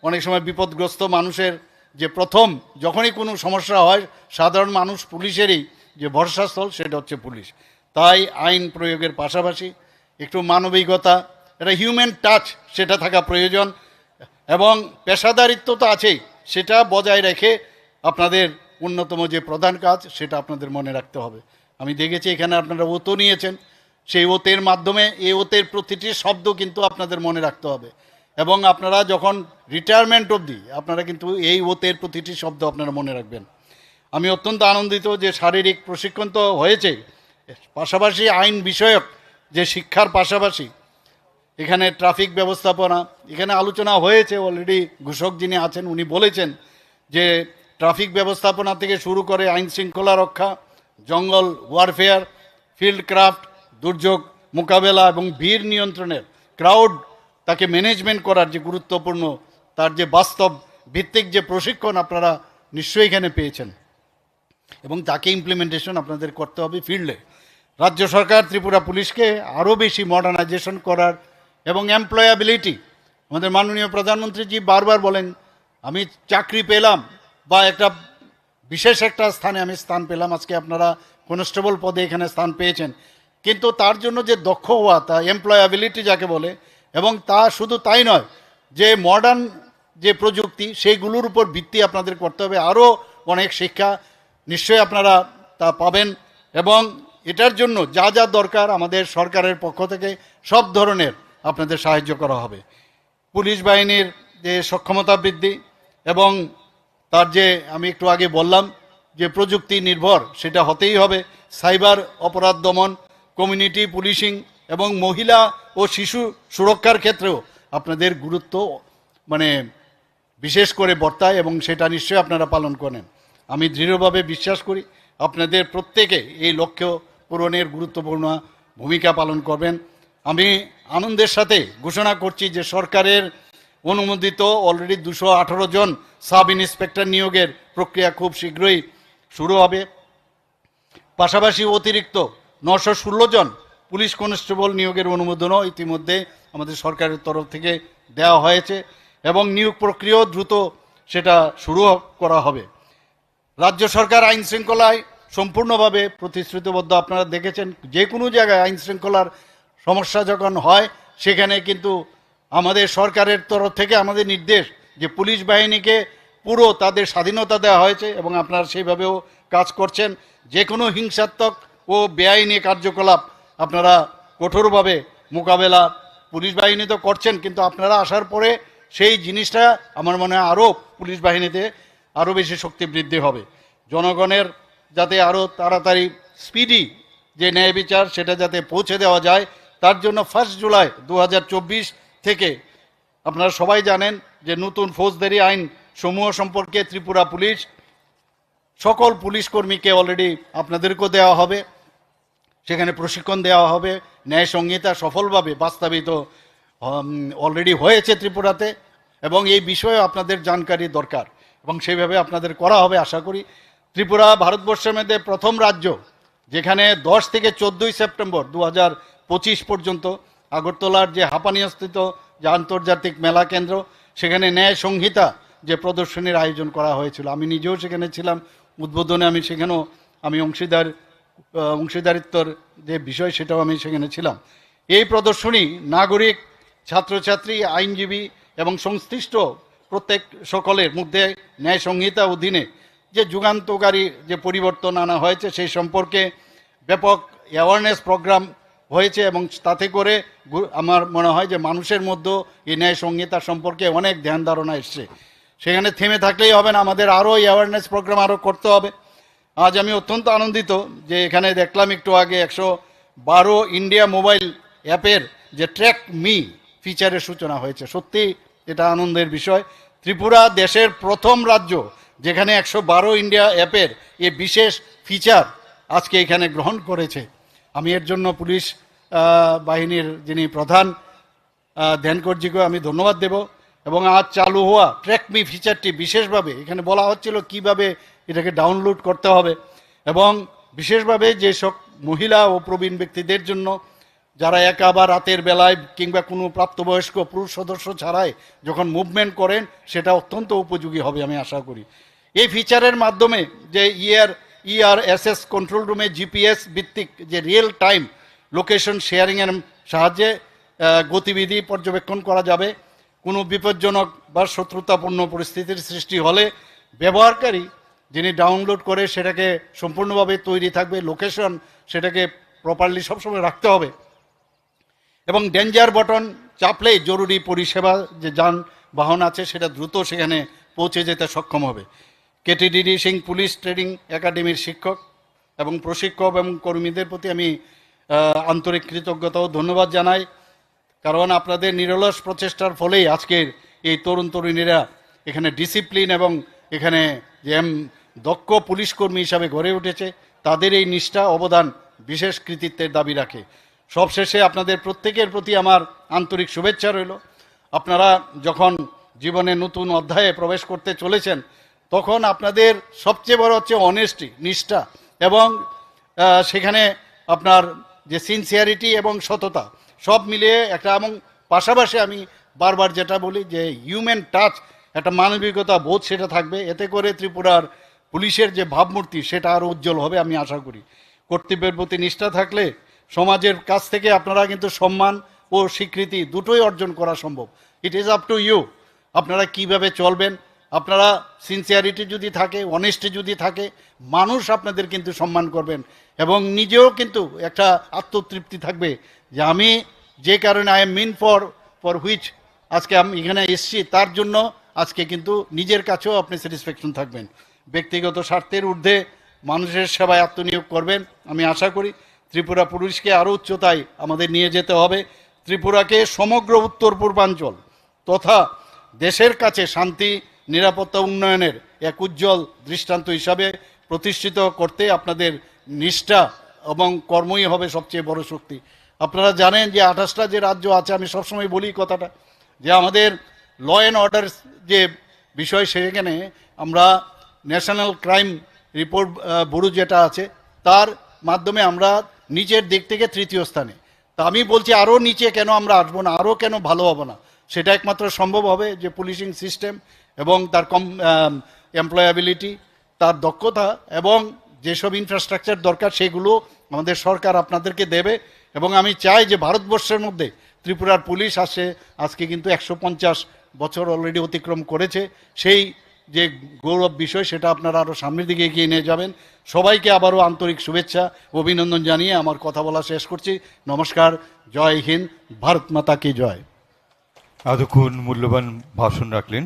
S9: অনেক সময় বিপদগ্রস্ত মানুষের যে প্রথম যখনই কোনো সমস্যা হয় সাধারণ মানুষ পুলিশেরই যে ভরসাস্থল সেটা হচ্ছে পুলিশ। তাই আইন প্রয়োগের পাশাপাশি একটু মানবিকতা, একটা হিউম্যান টাচ সেটা থাকা প্রয়োজন এবং পেশাদারিত্ব তো আছেই, সেটা বজায় রেখে আপনাদের অন্যতম যে প্রধান কাজ সেটা আপনাদের মনে রাখতে হবে। আমি দেখেছি এখানে আপনারা ওতো নিয়েছেন, সেই ওতের মাধ্যমে এই ওতের প্রতিটি শব্দ কিন্তু আপনাদের মনে রাখতে হবে এবং আপনারা যখন রিটায়ারমেন্ট অবধি আপনারা কিন্তু এই ওতের প্রতিটি শব্দ আপনারা মনে রাখবেন। আমি অত্যন্ত আনন্দিত যে শারীরিক প্রশিক্ষণ তো হয়েছে, পাশাপাশি আইন বিষয়ক যে শিক্ষার পাশাপাশি এখানে ট্রাফিক ব্যবস্থাপনা এখানে আলোচনা হয়েছে। অলরেডি ঘোষক যিনি আছেন উনি বলেছেন যে ট্রাফিক ব্যবস্থাপনা থেকে শুরু করে আইন শৃঙ্খলা রক্ষা, জঙ্গল ওয়ারফেয়ার, ফিল্ড ক্রাফট, দুর্যোগ মোকাবেলা এবং ভিড় নিয়ন্ত্রণের ক্রাউড তাকে ম্যানেজমেন্ট করার যে গুরুত্বপূর্ণ তার যে বাস্তব ভিত্তিক যে প্রশিক্ষণ আপনারা নিশ্চয়ই এখানে পেয়েছেন এবং তাকে ইমপ্লিমেন্টেশন আপনাদের করতে হবে ফিল্ডে। রাজ্য সরকার ত্রিপুরা পুলিশকে আরও বেশি মডার্নাইজেশন করার এবং এমপ্লয়াবিলিটি, আমাদের মাননীয় প্রধানমন্ত্রীজি বারবার বলেন আমি চাকরি পেলাম বা একটা বিশেষ একটা স্থানে আমি স্থান পেলাম, আজকে আপনারা কনস্টেবল পদে এখানে স্থান পেয়েছেন, কিন্তু তার জন্য যে দক্ষ হওয়া তা এমপ্লয়াবিলিটি যাকে বলে, এবং তা শুধু তাই নয় যে মডার্ন যে প্রযুক্তি সেইগুলোর উপর ভিত্তি আপনাদের করতে হবে। আরও অনেক শিক্ষা নিশ্চয়ই আপনারা তা পাবেন এবং এটার জন্য যা যা দরকার আমাদের সরকারের পক্ষ থেকে সব ধরনের আপনাদের সাহায্য করা হবে। পুলিশ বাহিনীর যে সক্ষমতা বৃদ্ধি এবং তার যে আমি একটু আগে বললাম যে প্রযুক্তি নির্ভর সেটা হতেই হবে। সাইবার অপরাধ দমন, কমিউনিটি পুলিশিং এবং মহিলা ও শিশু সুরক্ষার ক্ষেত্রেও আপনাদের গুরুত্ব বিশেষ করে বর্তায় এবং সেটা নিশ্চয়ই আপনারা পালন করেন। আমি দৃঢ়ভাবে বিশ্বাস করি আপনাদের প্রত্যেকে এই লক্ষ্য পূরণের গুরুত্বপূর্ণ ভূমিকা পালন করবেন। আমি আনন্দের সাথে ঘোষণা করছি যে সরকারের অনুমোদিত অলরেডি 218 জন সাব ইন্সপেক্টর নিয়োগের প্রক্রিয়া খুব শীঘ্রই শুরু হবে। পাশাপাশি অতিরিক্ত 916 জন পুলিশ কনস্টেবল নিয়োগের অনুমোদনও ইতিমধ্যে আমাদের সরকারের তরফ থেকে দেওয়া হয়েছে এবং নিয়োগ প্রক্রিয়াও দ্রুত সেটা শুরু করা হবে। রাজ্য সরকার আইন শৃঙ্খলায় সম্পূর্ণভাবে প্রতিশ্রুতিবদ্ধ। আপনারা দেখেছেন যে কোনো জায়গায় আইন শৃঙ্খলার সমস্যা যখন হয় সেখানে কিন্তু আমাদের সরকারের তরফ থেকে আমাদের নির্দেশ যে পুলিশ বাহিনীকে পুরো তাদের স্বাধীনতা দেওয়া হয়েছে এবং আপনারা সেইভাবেও কাজ করছেন। যে কোনো হিংসাত্মক ও বেআইনি কার্যকলাপ আপনারা কঠোরভাবে মোকাবেলা পুলিশ বাহিনী তো করছেন, কিন্তু আপনারা আসার পরে সেই জিনিসটা আমার মনে হয় আরও পুলিশ বাহিনীতে আরও বেশি শক্তি বৃদ্ধি হবে। জনগণের যাতে আরও তাড়াতাড়ি স্পিডি যে ন্যায় বিচার সেটা যাতে পৌঁছে দেওয়া যায় তার জন্য 1 জুলাই 2024 থেকে আপনারা সবাই জানেন যে নতুন ফৌজদারি আইন সমূহ সম্পর্কে ত্রিপুরা পুলিশ সকল পুলিশ কর্মীকে অলরেডি আপনাদেরকেও দেওয়া হবে, সেখানে প্রশিক্ষণ দেওয়া হবে। ন্যায় সংহিতা সফলভাবে বাস্তবায়িত অলরেডি হয়েছে ত্রিপুরাতে এবং এই বিষয়ে আপনাদের জানকারি দরকার এবং সেইভাবে আপনাদের করা হবে আশা করি। ত্রিপুরা ভারতবর্ষের মধ্যে প্রথম রাজ্য যেখানে 10 থেকে 14 সেপ্টেম্বর 2025 পর্যন্ত আগরতলার যে হাঁপানিয়াস্থিত যে আন্তর্জাতিক মেলা কেন্দ্র সেখানে ন্যায় সংহিতা যে প্রদর্শনীর আয়োজন করা হয়েছিল, আমি নিজেও সেখানে ছিলাম উদ্বোধনে, আমি সেখানেও আমি অংশীদারিত্বর যে বিষয় সেটাও আমি সেখানে ছিলাম। এই প্রদর্শনী নাগরিক, ছাত্রছাত্রী, আইনজীবী এবং সংশ্লিষ্ট প্রত্যেক সকলের মধ্যে ন্যায় সংহিতা অধীনে যে যুগান্তকারী যে পরিবর্তন আনা হয়েছে সেই সম্পর্কে ব্যাপক অ্যাওয়ারনেস প্রোগ্রাম হয়েছে এবং তাতে করে আমার মনে হয় যে মানুষের মধ্যে এই ন্যায় সংহিতা সম্পর্কে অনেক ধ্যান ধারণা এসছে। সেখানে থেমে থাকলেই হবে না, আমাদের আরও অ্যাওয়ারনেস প্রোগ্রাম আরও করতে হবে। আজ আমি অত্যন্ত আনন্দিত যে এখানে দেখলাম একটু আগে 112 ইন্ডিয়া মোবাইল অ্যাপের যে ট্র্যাক মি ফিচারের সূচনা হয়েছে। সত্যি এটা আনন্দের বিষয়। ত্রিপুরা দেশের প্রথম রাজ্য যেখানে 112 ইন্ডিয়া অ্যাপের এই বিশেষ ফিচার আজকে এখানে গ্রহণ করেছে। আমি এর জন্য পুলিশ বাহিনীর যিনি প্রধান ধ্যানকরজিকে আমি ধন্যবাদ দেব। এবং আজ চালু হওয়া ট্র্যাকমি ফিচারটি বিশেষভাবে এখানে বলা হচ্ছিল কিভাবে এটাকে ডাউনলোড করতে হবে, এবং বিশেষভাবে যেসব মহিলা ও প্রবীণ ব্যক্তিদের জন্য যারা একা বা রাতের বেলায় কিংবা কোনো প্রাপ্তবয়স্ক পুরুষ সদস্য ছাড়াই যখন মুভমেন্ট করেন সেটা অত্যন্ত উপযোগী হবে আমি আশা করি। এই ফিচারের মাধ্যমে যে ERSS কন্ট্রোল রুমে জিপিএস ভিত্তিক যে রিয়েল টাইম লোকেশন শেয়ারিংয়ের সাহায্যে গতিবিধি পর্যবেক্ষণ করা যাবে। কোনো বিপজ্জনক বা শত্রুতাপূর্ণ পরিস্থিতির সৃষ্টি হলে ব্যবহারকারী যিনি ডাউনলোড করে সেটাকে সম্পূর্ণভাবে তৈরি থাকবে লোকেশন, সেটাকে প্রপারলি সবসময় রাখতে হবে, এবং ডেঞ্জার বটন চাপলেই জরুরি পরিষেবা যে যানবাহন আছে সেটা দ্রুত সেখানে পৌঁছে যেতে সক্ষম হবে। কেটিডিডি সিং পুলিশ ট্রেনিং একাডেমির শিক্ষক এবং প্রশিক্ষক এবং কর্মীদের প্রতি আমি আন্তরিক কৃতজ্ঞতা ও ধন্যবাদ জানাই, কারণ আপনাদের নিরলস প্রচেষ্টার ফলেই আজকের এই তরুণ তরুণীরা এখানে ডিসিপ্লিন এবং এখানে যে দক্ষ পুলিশ কর্মী হিসাবে গড়ে উঠেছে। তাদের এই নিষ্ঠা অবদান বিশেষ কৃতিত্বের দাবি রাখে। সবশেষে আপনাদের প্রত্যেকের প্রতি আমার আন্তরিক শুভেচ্ছা রইল। আপনারা যখন জীবনে নতুন অধ্যায়ে প্রবেশ করতে চলেছেন তখন আপনাদের সবচেয়ে বড় হচ্ছে অনেস্টি, নিষ্ঠা, এবং সেখানে আপনার যে সিনসিয়ারিটি এবং সততা সব মিলিয়ে একটা, এবং পাশাপাশি আমি বারবার যেটা বলি যে হিউম্যান টাচ, একটা মানবিকতা বোধ সেটা থাকবে। এতে করে ত্রিপুরার পুলিশের যে ভাবমূর্তি সেটা আরও উজ্জ্বল হবে আমি আশা করি। কর্তব্যের প্রতি নিষ্ঠা থাকলে সমাজের কাছ থেকে আপনারা কিন্তু সম্মান ও স্বীকৃতি দুটোই অর্জন করা সম্ভব। It is up to you, আপনারা কিভাবে চলবেন। আপনারা সিনসিয়ারিটি যদি থাকে, অনেস্টি যদি থাকে, মানুষ আপনাদের কিন্তু সম্মান করবেন, এবং নিজেও কিন্তু একটা আত্মতৃপ্তি থাকবে যে আমি যে কারণে I am mean for which আজকে আমি এখানে এসেছি তার জন্য আজকে কিন্তু নিজের কাছেও আপনি স্যাটিসফ্যাকশন থাকবেন। ব্যক্তিগত স্বার্থের ঊর্ধ্বে মানুষের সেবায় আত্মনিয়োগ করবেন। আমি আশা করি ত্রিপুরা পুলিশকে আরও উচ্চতায় আমাদের নিয়ে যেতে হবে। ত্রিপুরাকে সমগ্র উত্তর পূর্বাঞ্চল তথা দেশের কাছে শান্তি, নিরাপত্তা, উন্নয়নের এক উজ্জ্বল দৃষ্টান্ত হিসাবে প্রতিষ্ঠিত করতে আপনাদের নিষ্ঠা এবং কর্মই হবে সবচেয়ে বড় শক্তি। আপনারা জানেন যে 28টা যে রাজ্য আছে, আমি সবসময় বলি কথাটা যে আমাদের ল অ্যান্ড অর্ডার যে বিষয় সেখানে আমরা ন্যাশনাল ক্রাইম রিপোর্ট ব্যুরো যেটা আছে তার মাধ্যমে আমরা নিচের দিক থেকে তৃতীয় স্থানে। তা আমি বলছি আরও নিচে কেন আমরা আসবো না, আরও কেন ভালো হবো না। সেটা একমাত্র সম্ভব হবে যে পুলিশিং সিস্টেম এবং তার এমপ্লয়াবিলিটি, তার দক্ষতা এবং যেসব ইনফ্রাস্ট্রাকচার দরকার সেগুলো আমাদের সরকার আপনাদেরকে দেবে। এবং আমি চাই যে ভারতবর্ষের মধ্যে ত্রিপুরার পুলিশ আজকে কিন্তু 150 বছর অলরেডি অতিক্রম করেছে। সেই যে গৌরব বিষয় সেটা আপনারা আরও সামনের দিকে এগিয়ে নিয়ে যাবেন। সবাইকে আবারও আন্তরিক শুভেচ্ছা অভিনন্দন জানিয়ে আমার কথা বলা শেষ করছি। নমস্কার, জয় হিন্দ, ভারত মাতা কি জয়।
S2: এতক্ষণ মূল্যবান ভাষণ রাখলেন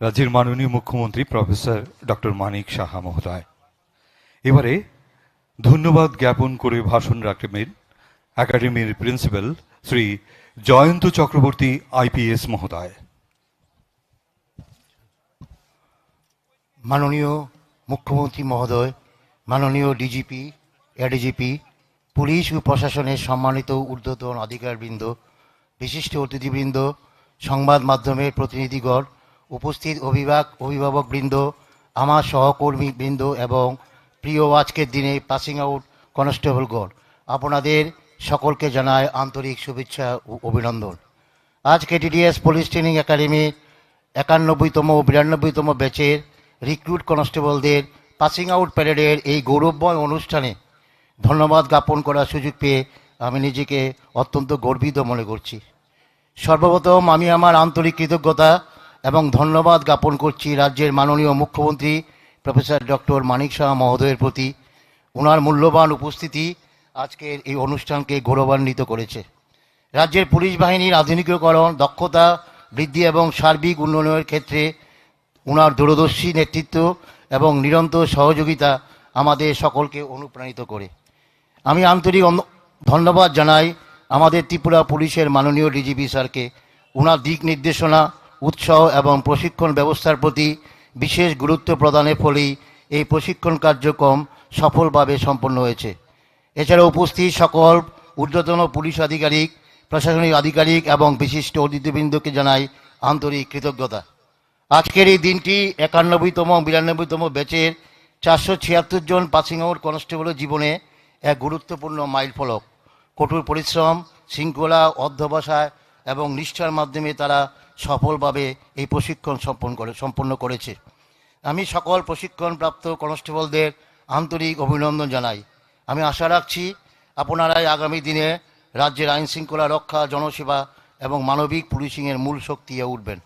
S2: রাজ্যের মাননীয় মুখ্যমন্ত্রী প্রফেসর ডক্টর মানিক সাহা মহোদয়। এবারে ধন্যবাদ জ্ঞাপন করে ভাষণ রাখবেন একাডেমির প্রিন্সিপাল শ্রী জয়ন্ত চক্রবর্তী IPS মহোদয়।
S4: মাননীয় মুখ্যমন্ত্রী মহোদয়, মাননীয় DGP, ADGP, পুলিশ ও প্রশাসনের সম্মানিত ঊর্ধ্বতন আধিকারবৃন্দ, বিশিষ্ট অতিথিবৃন্দ, সংবাদ মাধ্যমের প্রতিনিধিগণ, উপস্থিত অভিভাবকবৃন্দ, আমার সহকর্মীবৃন্দ এবং প্রিয় আজকের দিনে পাসিং আউট কনস্টেবলগণ, আপনাদের সকলকে জানায় আন্তরিক শুভেচ্ছা ও অভিনন্দন। আজ KTDS পুলিশ ট্রেনিং একাডেমির 91তম ও 92তম ব্যাচের রিক্রুট কনস্টেবলদের পাসিং আউট প্যারেডের এই গৌরবময় অনুষ্ঠানে ধন্যবাদ জ্ঞাপন করার সুযোগ পেয়ে আমি নিজেকে অত্যন্ত গর্বিত মনে করছি। সর্বপ্রথম আমি আমার আন্তরিক কৃতজ্ঞতা এবং ধন্যবাদ জ্ঞাপন করছি রাজ্যের মাননীয় মুখ্যমন্ত্রী প্রফেসর ডক্টর মানিক সাহা মহোদয়ের প্রতি। ওনার মূল্যবান উপস্থিতি আজকের এই অনুষ্ঠানকে গৌরবান্বিত করেছে। রাজ্যের পুলিশ বাহিনীর আধুনিকীকরণ, দক্ষতা বৃদ্ধি এবং সার্বিক উন্নয়নের ক্ষেত্রে ওনার দূরদর্শী নেতৃত্ব এবং নিরন্তর সহযোগিতা আমাদের সকলকে অনুপ্রাণিত করে। আমি আন্তরিক ধন্যবাদ জানাই আমাদের ত্রিপুরা পুলিশের মাননীয় DGP স্যারকে। ওনার দিক নির্দেশনা, উৎসাহ এবং প্রশিক্ষণ ব্যবস্থার প্রতি বিশেষ গুরুত্ব প্রদানের ফলেই এই প্রশিক্ষণ কার্যক্রম সফলভাবে সম্পন্ন হয়েছে। এছাড়া উপস্থিত সকল ঊর্ধ্বতন পুলিশ আধিকারিক, প্রশাসনিক আধিকারিক এবং বিশিষ্ট অতিথিবৃন্দকে জানাই আন্তরিক কৃতজ্ঞতা। আজকের এই দিনটি 91তম 92তম ব্যাচের 476 জন পাসিং আউট কনস্টেবলের জীবনে এক গুরুত্বপূর্ণ মাইল ফলক। কঠোর পরিশ্রম, শৃঙ্খলা, অধ্যবসায় এবং নিষ্ঠার মাধ্যমে তারা সফলভাবে এই প্রশিক্ষণ সম্পন্ন করেছে। আমি সকল প্রশিক্ষণপ্রাপ্ত কনস্টেবলদের আন্তরিক অভিনন্দন জানাই। আমি আশা রাখছি আপনারাই আগামী দিনে রাজ্যের আইন শৃঙ্খলা রক্ষা, জনসেবা এবং মানবিক পুলিশিংয়ের মূল শক্তি হয়ে উঠবেন।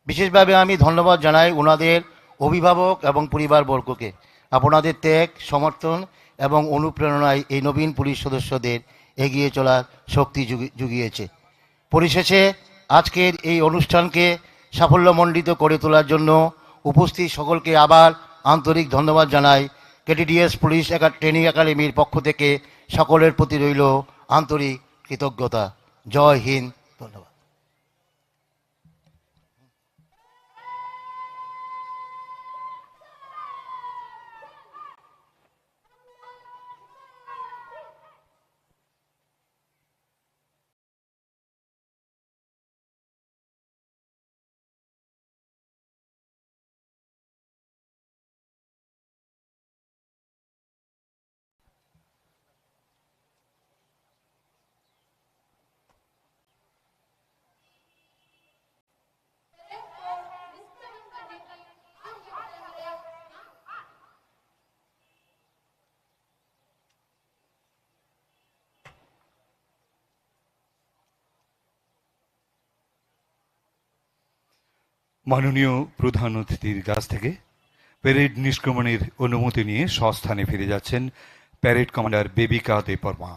S4: বিশেষভাবে আমি ধন্যবাদ জানাই ওনাদের অভিভাবক এবং পরিবারবর্গকে। আপনাদের ত্যাগ, সমর্থন এবং অনুপ্রেরণায় এই নবীন পুলিশ সদস্যদের এগিয়ে চলার শক্তি জুগিয়েছে। পরিশেষে আজকের এই অনুষ্ঠানকে সাফল্যমণ্ডিত করে তোলার জন্য উপস্থিত সকলকে আবার আন্তরিক ধন্যবাদ জানাই। কেটিডিএস পুলিশ ট্রেনিং একাডেমির পক্ষ থেকে সকলের প্রতি রইল আন্তরিক কৃতজ্ঞতা। জয় হিন্দ। ধন্যবাদ।
S2: মাননীয় প্রধান অতিথির কাছ থেকে প্যারেড নিষ্ক্রমণের অনুমতি নিয়ে স্বস্থানে ফিরে যাচ্ছেন প্যারেড কমান্ডার বেবিকা দেববর্মা।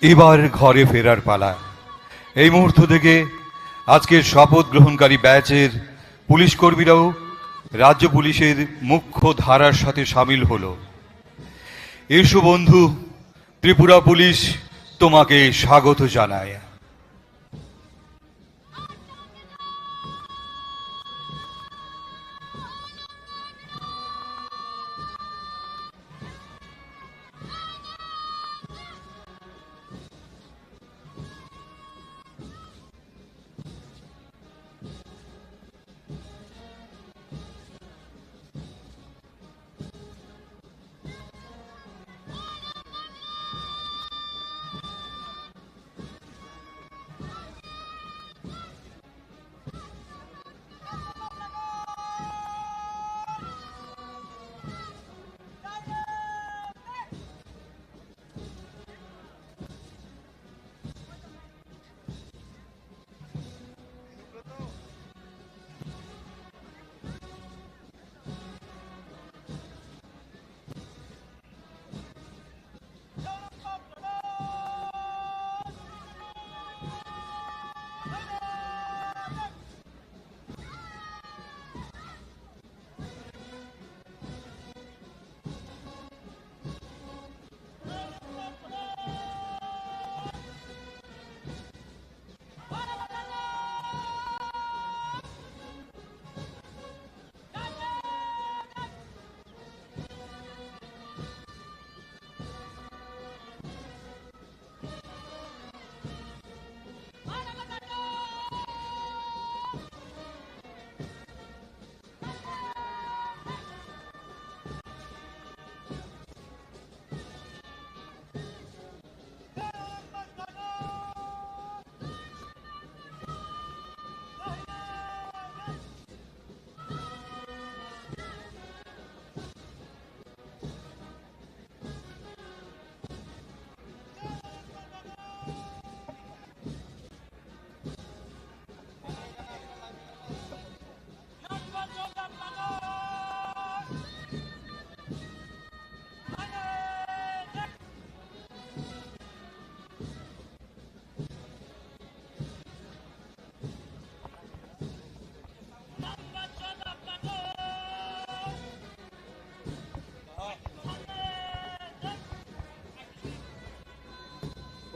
S2: এবার ঘরে ফেরার পালা। এই মুহূর্ত থেকে আজকের শপথ গ্রহণকারী ব্যাচের পুলিশ কর্মীরাও রাজ্য পুলিশের মুখ্য ধারার সাথে সামিল হলো। এসো বন্ধু, ত্রিপুরা পুলিশ তোমাকে স্বাগত জানায়।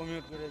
S9: কমিউট করে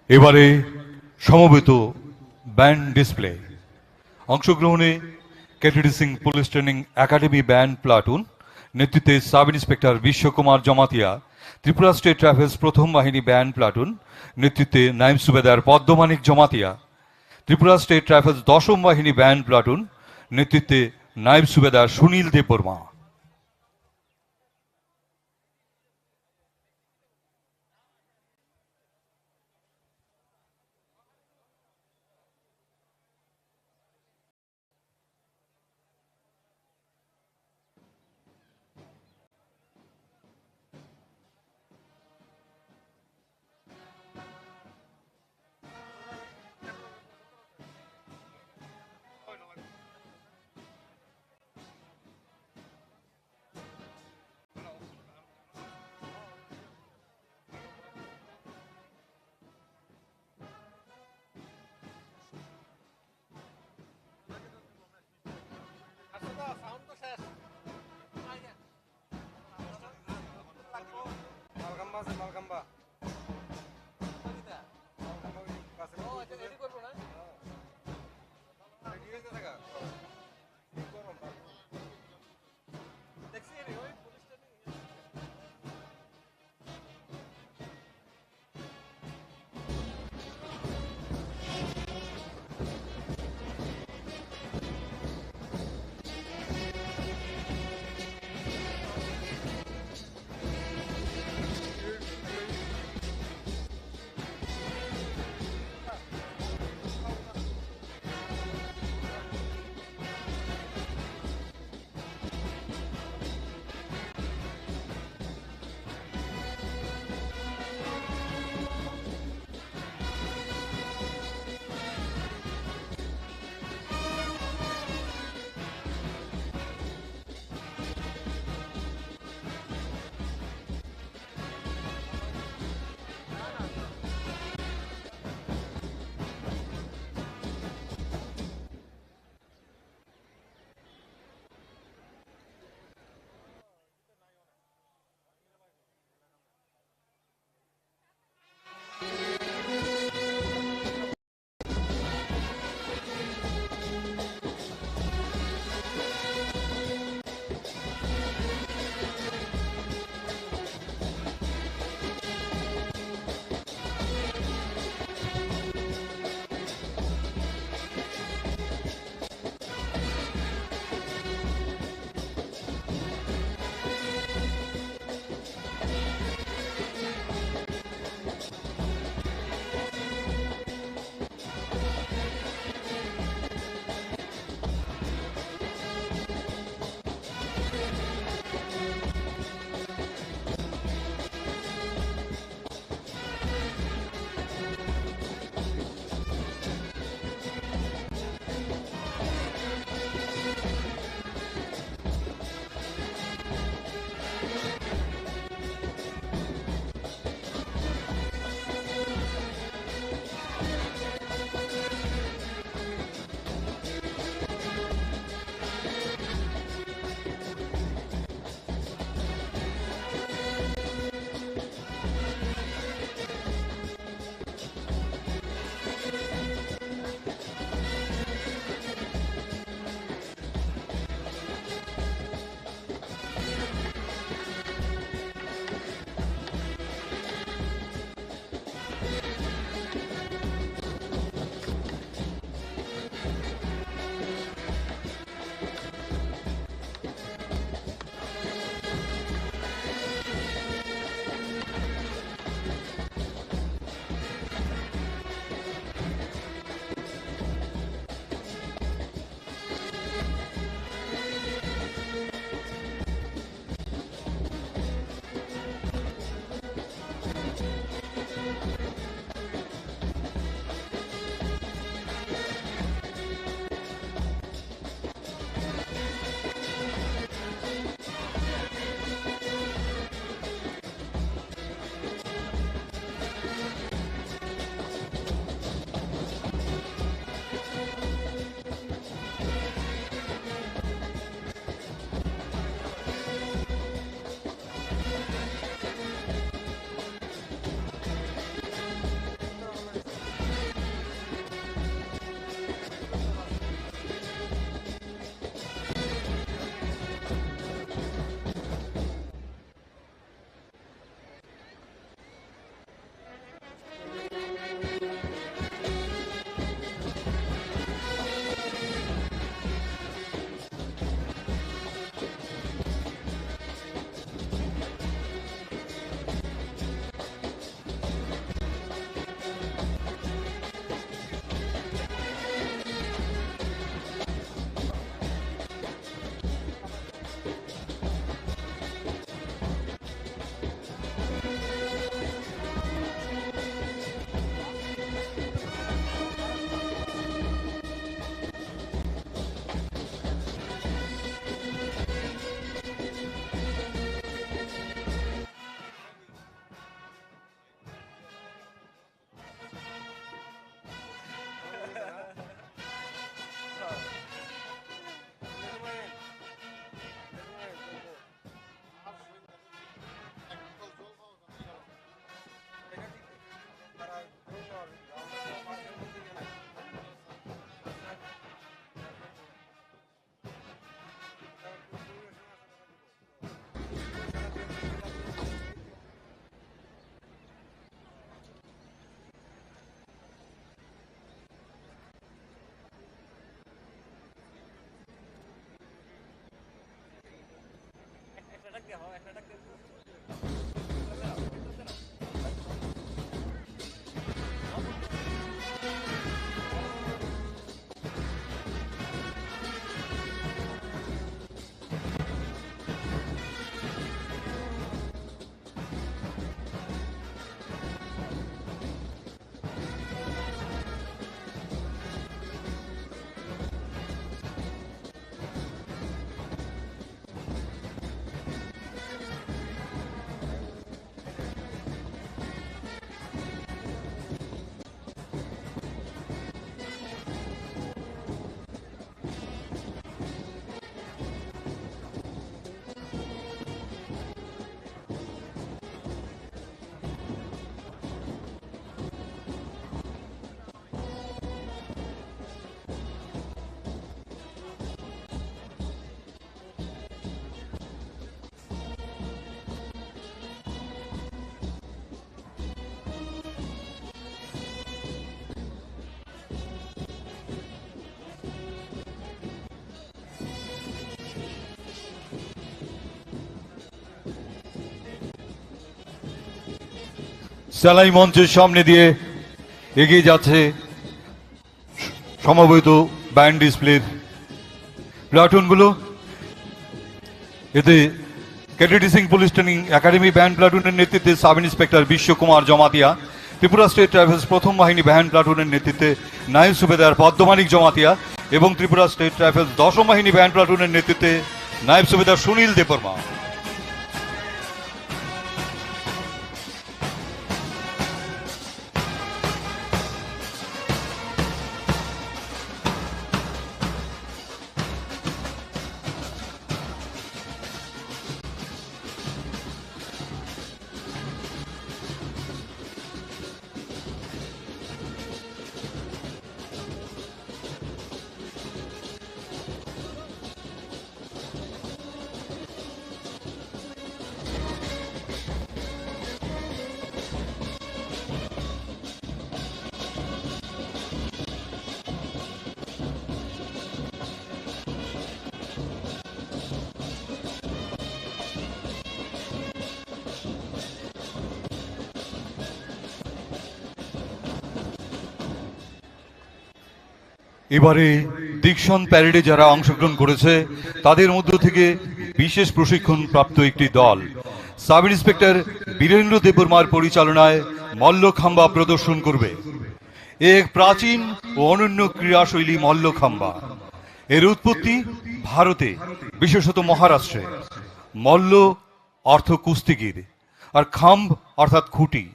S2: এবারে সমবেত ব্যান্ড ডিসপ্লে। অংশগ্রহণে KTD Singh police training academy band platoon নেতৃত্বে sub inspector Bishwakumar Jamatia, Tripura state travels প্রথম বাহিনী ব্যান্ড প্লাটুন নেতৃত্বে নাইম সুবেদার পদ্মমানিক জমাতিয়া, ত্রিপুরা স্টেট ট্রাভেলস দশম বাহিনী ব্যান্ড প্লাটুন নেতৃত্বে নাইব সুবেদার সুনীল দেববর্মা। সেলাই মঞ্চের সামনে দিয়ে এগিয়ে যাচ্ছে সমবেত ব্যান্ড ডিসপ্লের প্লাটুনগুলো। এতে KTD Singh police training academy band প্লাটুনের নেতৃত্বে sub inspector Bishwakumar Jamatia, Tripura state travels প্রথম বাহিনী ব্যান্ড প্লাটুনের নেতৃত্বে নায়েব সুবেদার পদ্মমানিক জমাতিয়া এবং ত্রিপুরা স্টেট ট্রাভেলস দশম বাহিনী ব্যান্ড প্লাটুনের নেতৃত্বে নায়েব সুবেদার সুনীল দেববর্মা। এবারে দীক্ষণ প্যারেডে যারা অংশগ্রহণ করেছে তাদের মধ্য থেকে বিশেষ প্রশিক্ষণ প্রাপ্ত একটি দল সাব ইন্সপেক্টর বীরেন্দ্র দেববর্মার পরিচালনায় মল্লখাম্বা প্রদর্শন করবে। এক প্রাচীন ও অনন্য ক্রীড়াশৈলী মল্লখাম্বা। এর উৎপত্তি ভারতে, বিশেষত মহারাষ্ট্রে। মল্ল অর্থ কুস্তিগির আর খাম্ব অর্থাৎ খুঁটি,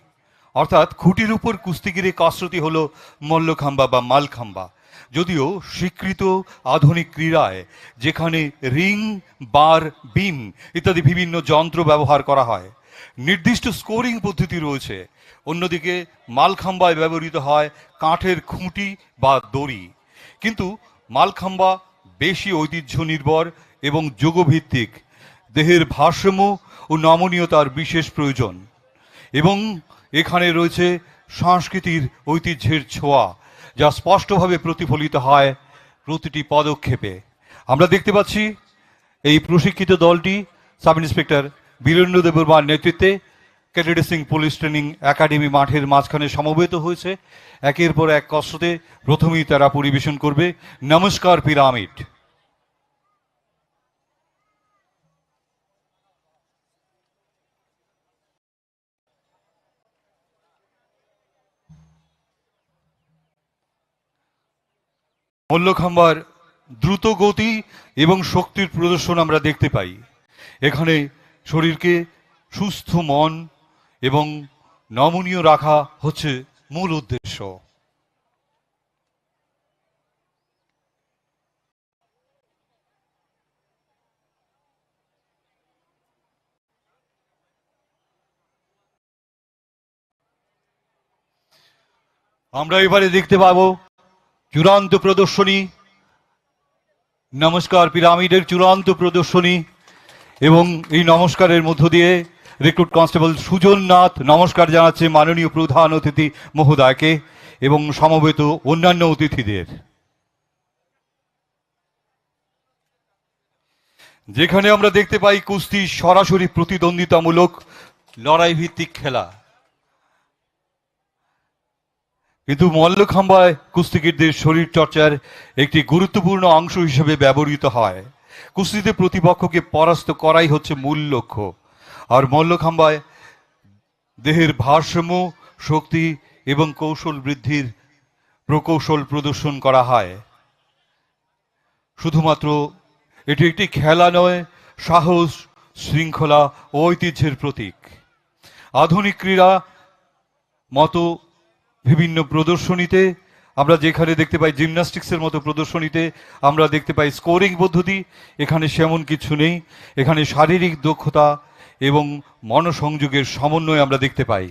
S2: অর্থাৎ খুঁটির উপর কুস্তিগিরে কাসরতি হলো মল্লখাম্বা বা মালখাম্বা। যদিও স্বীকৃত আধুনিক ক্রীড়ায় যেখানে রিং, বার, বিম ইত্যাদি বিভিন্ন যন্ত্র ব্যবহার করা হয়, নির্দিষ্ট স্কোরিং পদ্ধতি রয়েছে। অন্যদিকে মালখাম্বায় ব্যবহৃত হয় কাঠের খুঁটি বা দড়ি। কিন্তু মালখাম্বা বেশি ঐতিহ্য নির্ভর এবং যোগভিত্তিক। দেহের ভারসাম্য ও নমনীয়তার বিশেষ প্রয়োজন এবং এখানে রয়েছে সংস্কৃতির ঐতিহ্যের ছোঁয়া, যা স্পষ্টভাবে প্রতিফলিত হয় প্রতিটি পদক্ষেপে। আমরা দেখতে পাচ্ছি এই প্রশিক্ষিত দলটি সাব ইন্সপেক্টর বীরেন্দ্র দেববর্মার নেতৃত্বে কেটিডি সিং পুলিশ ট্রেনিং একাডেমি মাঠের মাঝখানে সমবেত হয়েছে। একের পর এক কসরতে প্রথমেই তারা পরিবেশন করবে নমস্কার পিরামিড। মল্লখাম্বার দ্রুত গতি এবং শক্তির প্রদর্শন আমরা দেখতে পাই। এখানে শরীরকে সুস্থ মন এবং নমনীয় রাখা হচ্ছে মূল উদ্দেশ্য। আমরা এবারে দেখতে পাবো চূড়ান্ত প্রদর্শনী, নমস্কার পিরামিডের চূড়ান্ত প্রদর্শনী। এবং এই নমস্কারের মধ্য দিয়ে রিক্রুট কনস্টেবল সুজন নাথ নমস্কার জানাচ্ছে মাননীয় প্রধান অতিথি মহোদয়কে এবং সমবেত অন্যান্য অতিথিদের। যেখানে আমরা দেখতে পাই কুস্তি সরাসরি প্রতিদ্বন্দ্বিতামূলক লড়াই ভিত্তিক খেলা, কিন্তু মল্লখাম্বায় কুস্তিগীরদের শরীর চর্চার একটি গুরুত্বপূর্ণ অংশ হিসেবে ব্যবহৃত হয়। কুস্তিতে প্রতিপক্ষকে পরাস্ত করাই হচ্ছে মূল লক্ষ্য, আর মল্লখাম্বায় দেহের ভারসাম্য, শক্তি এবং কৌশল বৃদ্ধির প্রকৌশল প্রদর্শন করা হয়। শুধুমাত্র এটি একটি খেলা নয়, সাহস, শৃঙ্খলা ও ঐতিহ্যের প্রতীক। আধুনিক ক্রীড়া মতো বিভিন্ন প্রদর্শনীতে আমরা যেখানে দেখতে পাই জিমন্যাস্টিক্সের মতো প্রদর্শনীতে আমরা দেখতে পাই স্কোরিং পদ্ধতি, এখানে সেমন কিছু নেই। এখানে শারীরিক দক্ষতা এবং মনসংযোগের সমন্বয় আমরা দেখতে পাই।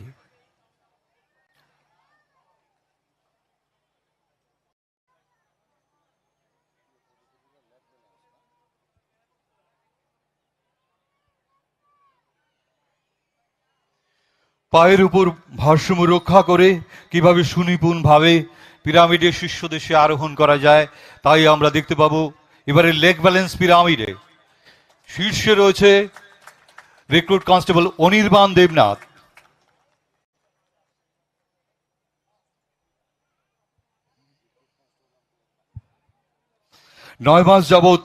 S2: পায়ের উপর ভারসাম্য রক্ষা করে কিভাবে সুনিপুণভাবে পিরামিডের শীর্ষদেশে আরোহণ করা যায় তাই আমরা দেখতে পাবো। এবারে লেগ ব্যালেন্স পিরামিডে শীর্ষে রয়েছে রিক্রুট কনস্টেবল অনির্বাণ দেবনাথ। নয় মাস যাবৎ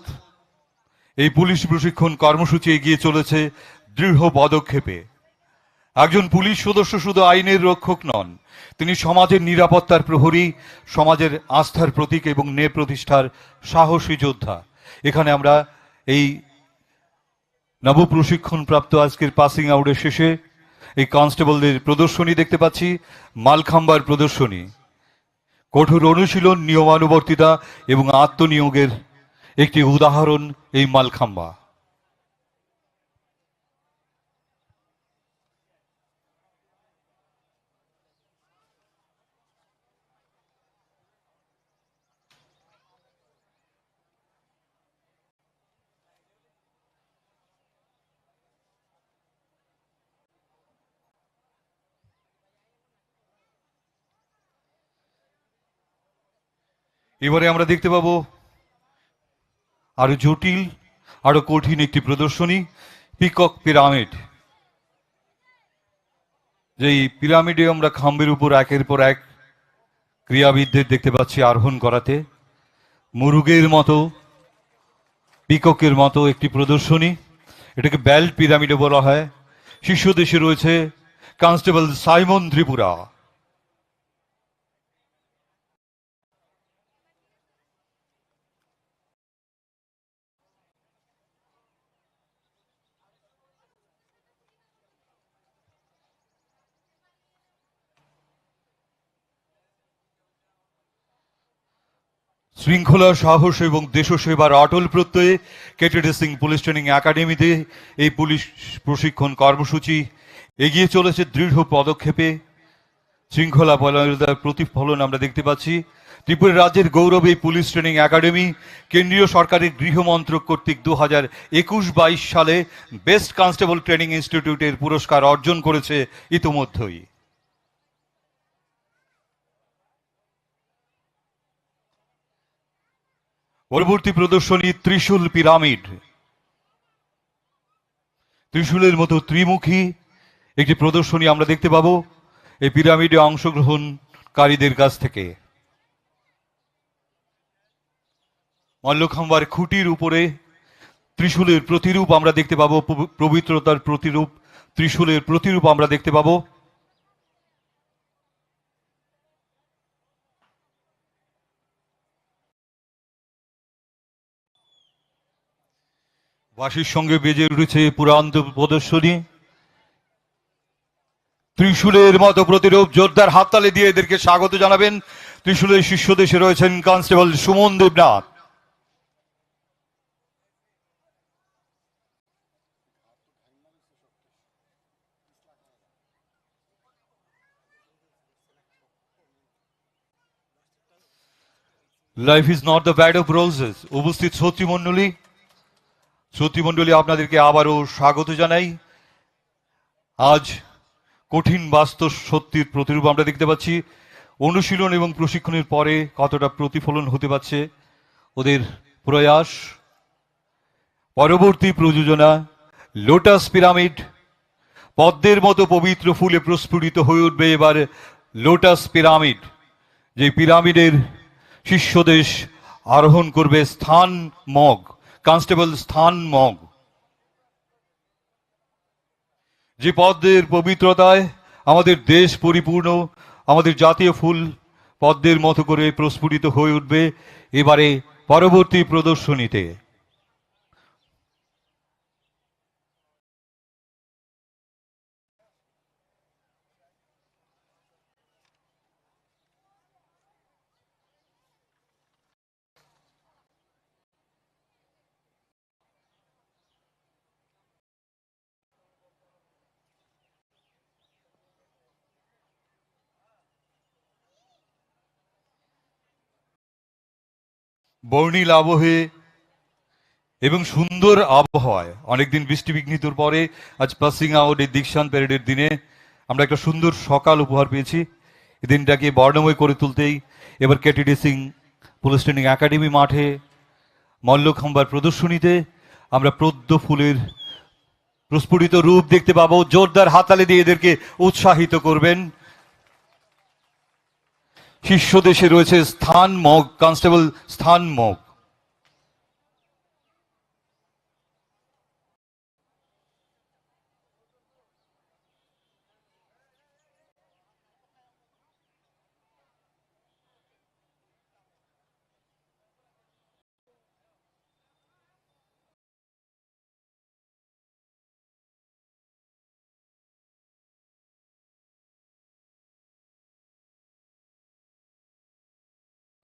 S2: এই পুলিশ প্রশিক্ষণ কর্মসূচি এগিয়ে চলেছে দৃঢ় পদক্ষেপে। একজন পুলিশ সদস্য শুধু আইনের রক্ষক নন, তিনি সমাজের নিরাপত্তার প্রহরী, সমাজের আস্থার প্রতীক এবং ন্যায় প্রতিষ্ঠার সাহসী যোদ্ধা। এখানে আমরা এই নব প্রশিক্ষণপ্রাপ্ত আজকের পাসিং আউটের শেষে এই কনস্টেবলদের প্রদর্শনী দেখতে পাচ্ছি, মালখাম্বার প্রদর্শনী। কঠোর অনুশীলন, নিয়মানুবর্তিতা এবং আত্মনিয়োগের একটি উদাহরণ এই মালখাম্বা। এবারে আমরা দেখতে পাবো আরো জটিল, আরো কঠিন একটি প্রদর্শনী, পিকক পিরামিড। যেই পিরামিডে আমরা খাম্বের উপর একের পর এক ক্রীড়াবিদদের দেখতে পাচ্ছি আরোহণ করাতে। মুরুগের মতো, পিককের মতো একটি প্রদর্শনী, এটাকে বেল্ট পিরামিডে বলা হয়। শীর্ষ দেশে রয়েছে কনস্টেবল সাইমন ত্রিপুরা। শৃঙ্খলা, সাহস এবং দেশসেবার অটল প্রত্যয়ে কেটেডি সিং পুলিশ ট্রেনিং একাডেমিতে এই পুলিশ প্রশিক্ষণ কর্মসূচি এগিয়ে চলেছে দৃঢ় পদক্ষেপে। শৃঙ্খলা পরায়ণতার প্রতিফলন আমরা দেখতে পাচ্ছি। ত্রিপুরা রাজ্যের গৌরব এই পুলিশ ট্রেনিং একাডেমি কেন্দ্রীয় সরকারের গৃহ মন্ত্রক কর্তৃক 2021-22 সালে বেস্ট কনস্টেবল ট্রেনিং ইনস্টিটিউটের পুরস্কার অর্জন করেছে ইতোমধ্যেই। পরবর্তী প্রদর্শনী ত্রিশূল পিরামিড। ত্রিশূলের মতো ত্রিমুখী একটি প্রদর্শনী আমরা দেখতে পাবো এই পিরামিডে অংশগ্রহণকারীদের কাছ থেকে। মল্লখাম্বার খুঁটির উপরে ত্রিশূলের প্রতিরূপ আমরা দেখতে পাবো, পবিত্রতার প্রতিরূপ ত্রিশূলের প্রতিরূপ আমরা দেখতে পাবো। বাঁশির সঙ্গে বেজে উঠেছে পুরাণ প্রদর্শনী। ত্রিশূলের মতো প্রতিরূপ, জোরদার হাততালি দিয়ে এদেরকে স্বাগত জানাবেন। ত্রিশূলের শীর্ষ দেশে রয়েছেন constable Suman Debnath. Life is not the bad of roses. উপস্থিত শ্রোতৃমণ্ডলী আপনাদেরকে আবারও স্বাগত জানাই। আজ কঠিন বাস্তব সত্যির প্রতিরূপ আমরা দেখতে পাচ্ছি। অনুশীলন এবং প্রশিক্ষণের পরে কতটা প্রতিফলন হতে পারছে ওদের প্রয়াস। পরবর্তী প্রযোজনা লোটাস পিরামিড। পদ্মের মতো পবিত্র ফুলে প্রস্ফুটিত হয়ে উঠবে এবার লোটাস পিরামিড, যে পিরামিডের শীর্ষদেশ আরোহণ করবে স্থান মগ, কনস্টেবল স্থান মগ। যে পদ্মের পবিত্রতায় আমাদের দেশ পরিপূর্ণ, আমাদের জাতীয় ফুল পদ্মের মতো করে প্রস্ফুটিত হয়ে উঠবে এবারে পরবর্তী প্রদর্শনীতে। বর্ণিল আবহে এবং সুন্দর আবহাওয়ায় অনেকদিন বৃষ্টি বিঘ্নিতর পরে আজ পাসিং আউট এই দীক্ষান্ত প্যারেডের দিনে আমরা একটা সুন্দর সকাল উপহার পেয়েছি। এই দিনটাকে বর্ণময় করে তুলতেই এবার কেটিডি সিং পুলিশ ট্রেনিং একাডেমি মাঠে মল্লখাম্বার প্রদর্শনীতে আমরা পদ্ম ফুলের প্রস্ফুটিত রূপ দেখতে পাবো। জোরদার হাততালি দিয়ে এদেরকে উৎসাহিত করবেন। শীর্ষ দেশে রয়েছে স্থান মগ, কনস্টেবল স্থান মগ।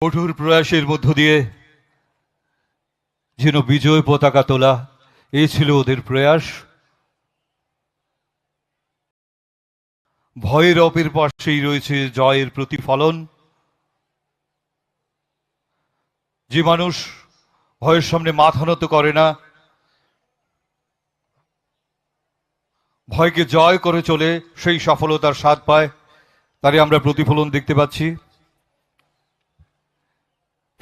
S2: কঠোর প্রয়াসের মধ্য দিয়ে যেন বিজয় পতাকা তোলা, এই ছিল ওদের প্রয়াস। ভয়ের অপের পাশেই রয়েছে জয়ের প্রতিফলন। যে মানুষ ভয়ের সামনে মাথা নত করে না, ভয়কে জয় করে চলে, সেই সফলতার স্বাদ পায়, তারই আমরা প্রতিফলন দেখতে পাচ্ছি।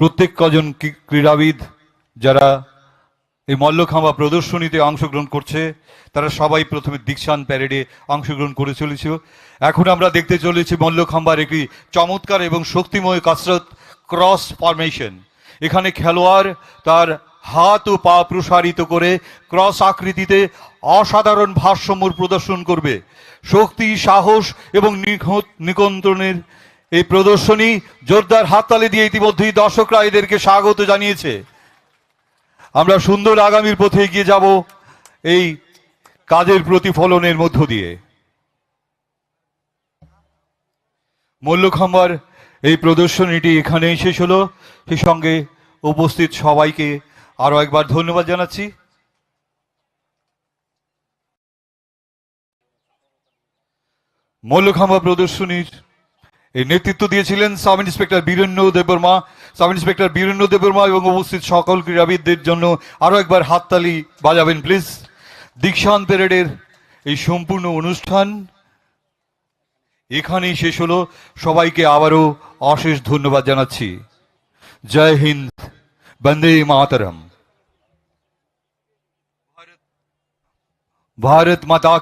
S2: প্রত্যেক কজন ক্রীড়াবিদ যারা এই মল্লখাম্বা প্রদর্শনীতে অংশগ্রহণ করছে তারা সবাই প্রথমে দীক্ষান্ত প্যারেডে অংশগ্রহণ করে চলেছিল। এখন আমরা দেখতে চলেছি মল্লখাম্বার একটি চমৎকার এবং শক্তিময় কসরত, ক্রস ফরমেশন। এখানে খেলোয়াড় তার হাত ও পা প্রসারিত করে ক্রস আকৃতিতে অসাধারণ ভারসাম্য প্রদর্শন করবে। শক্তি, সাহস এবং নিকন্ত্রণের এই প্রদর্শনী জোরদার হাততালি দিয়ে ইতিমধ্যেই দর্শকরা এদেরকে স্বাগত জানিয়েছে। আমরা সুন্দর আগামীর পথে এগিয়ে যাব এই কাজের প্রতিফলনের মধ্য দিয়ে। মল্লখাম্বার এই প্রদর্শনীটি এখানেই শেষ হলো। সেই সঙ্গে উপস্থিত সবাইকে আরো একবার ধন্যবাদ জানাচ্ছি। মল্লখাম্বা প্রদর্শনীর এই নেতৃত্ব দিয়েছিলেন sub inspector Birendra Debbarma. Sub inspector Birendra Debbarma এবং উপস্থিত সকল ক্রীড়াবিদদের জন্য আরো একবার হাততালি বাজাবেন প্লিজ। দীক্ষান্ত প্যারেডের এই সম্পূর্ণ অনুষ্ঠান এখানেই শেষ হলো। সবাইকে আবারও অশেষ ধন্যবাদ জানাচ্ছি। জয় হিন্দ, বন্দে মাতরম, ভারত মাতা।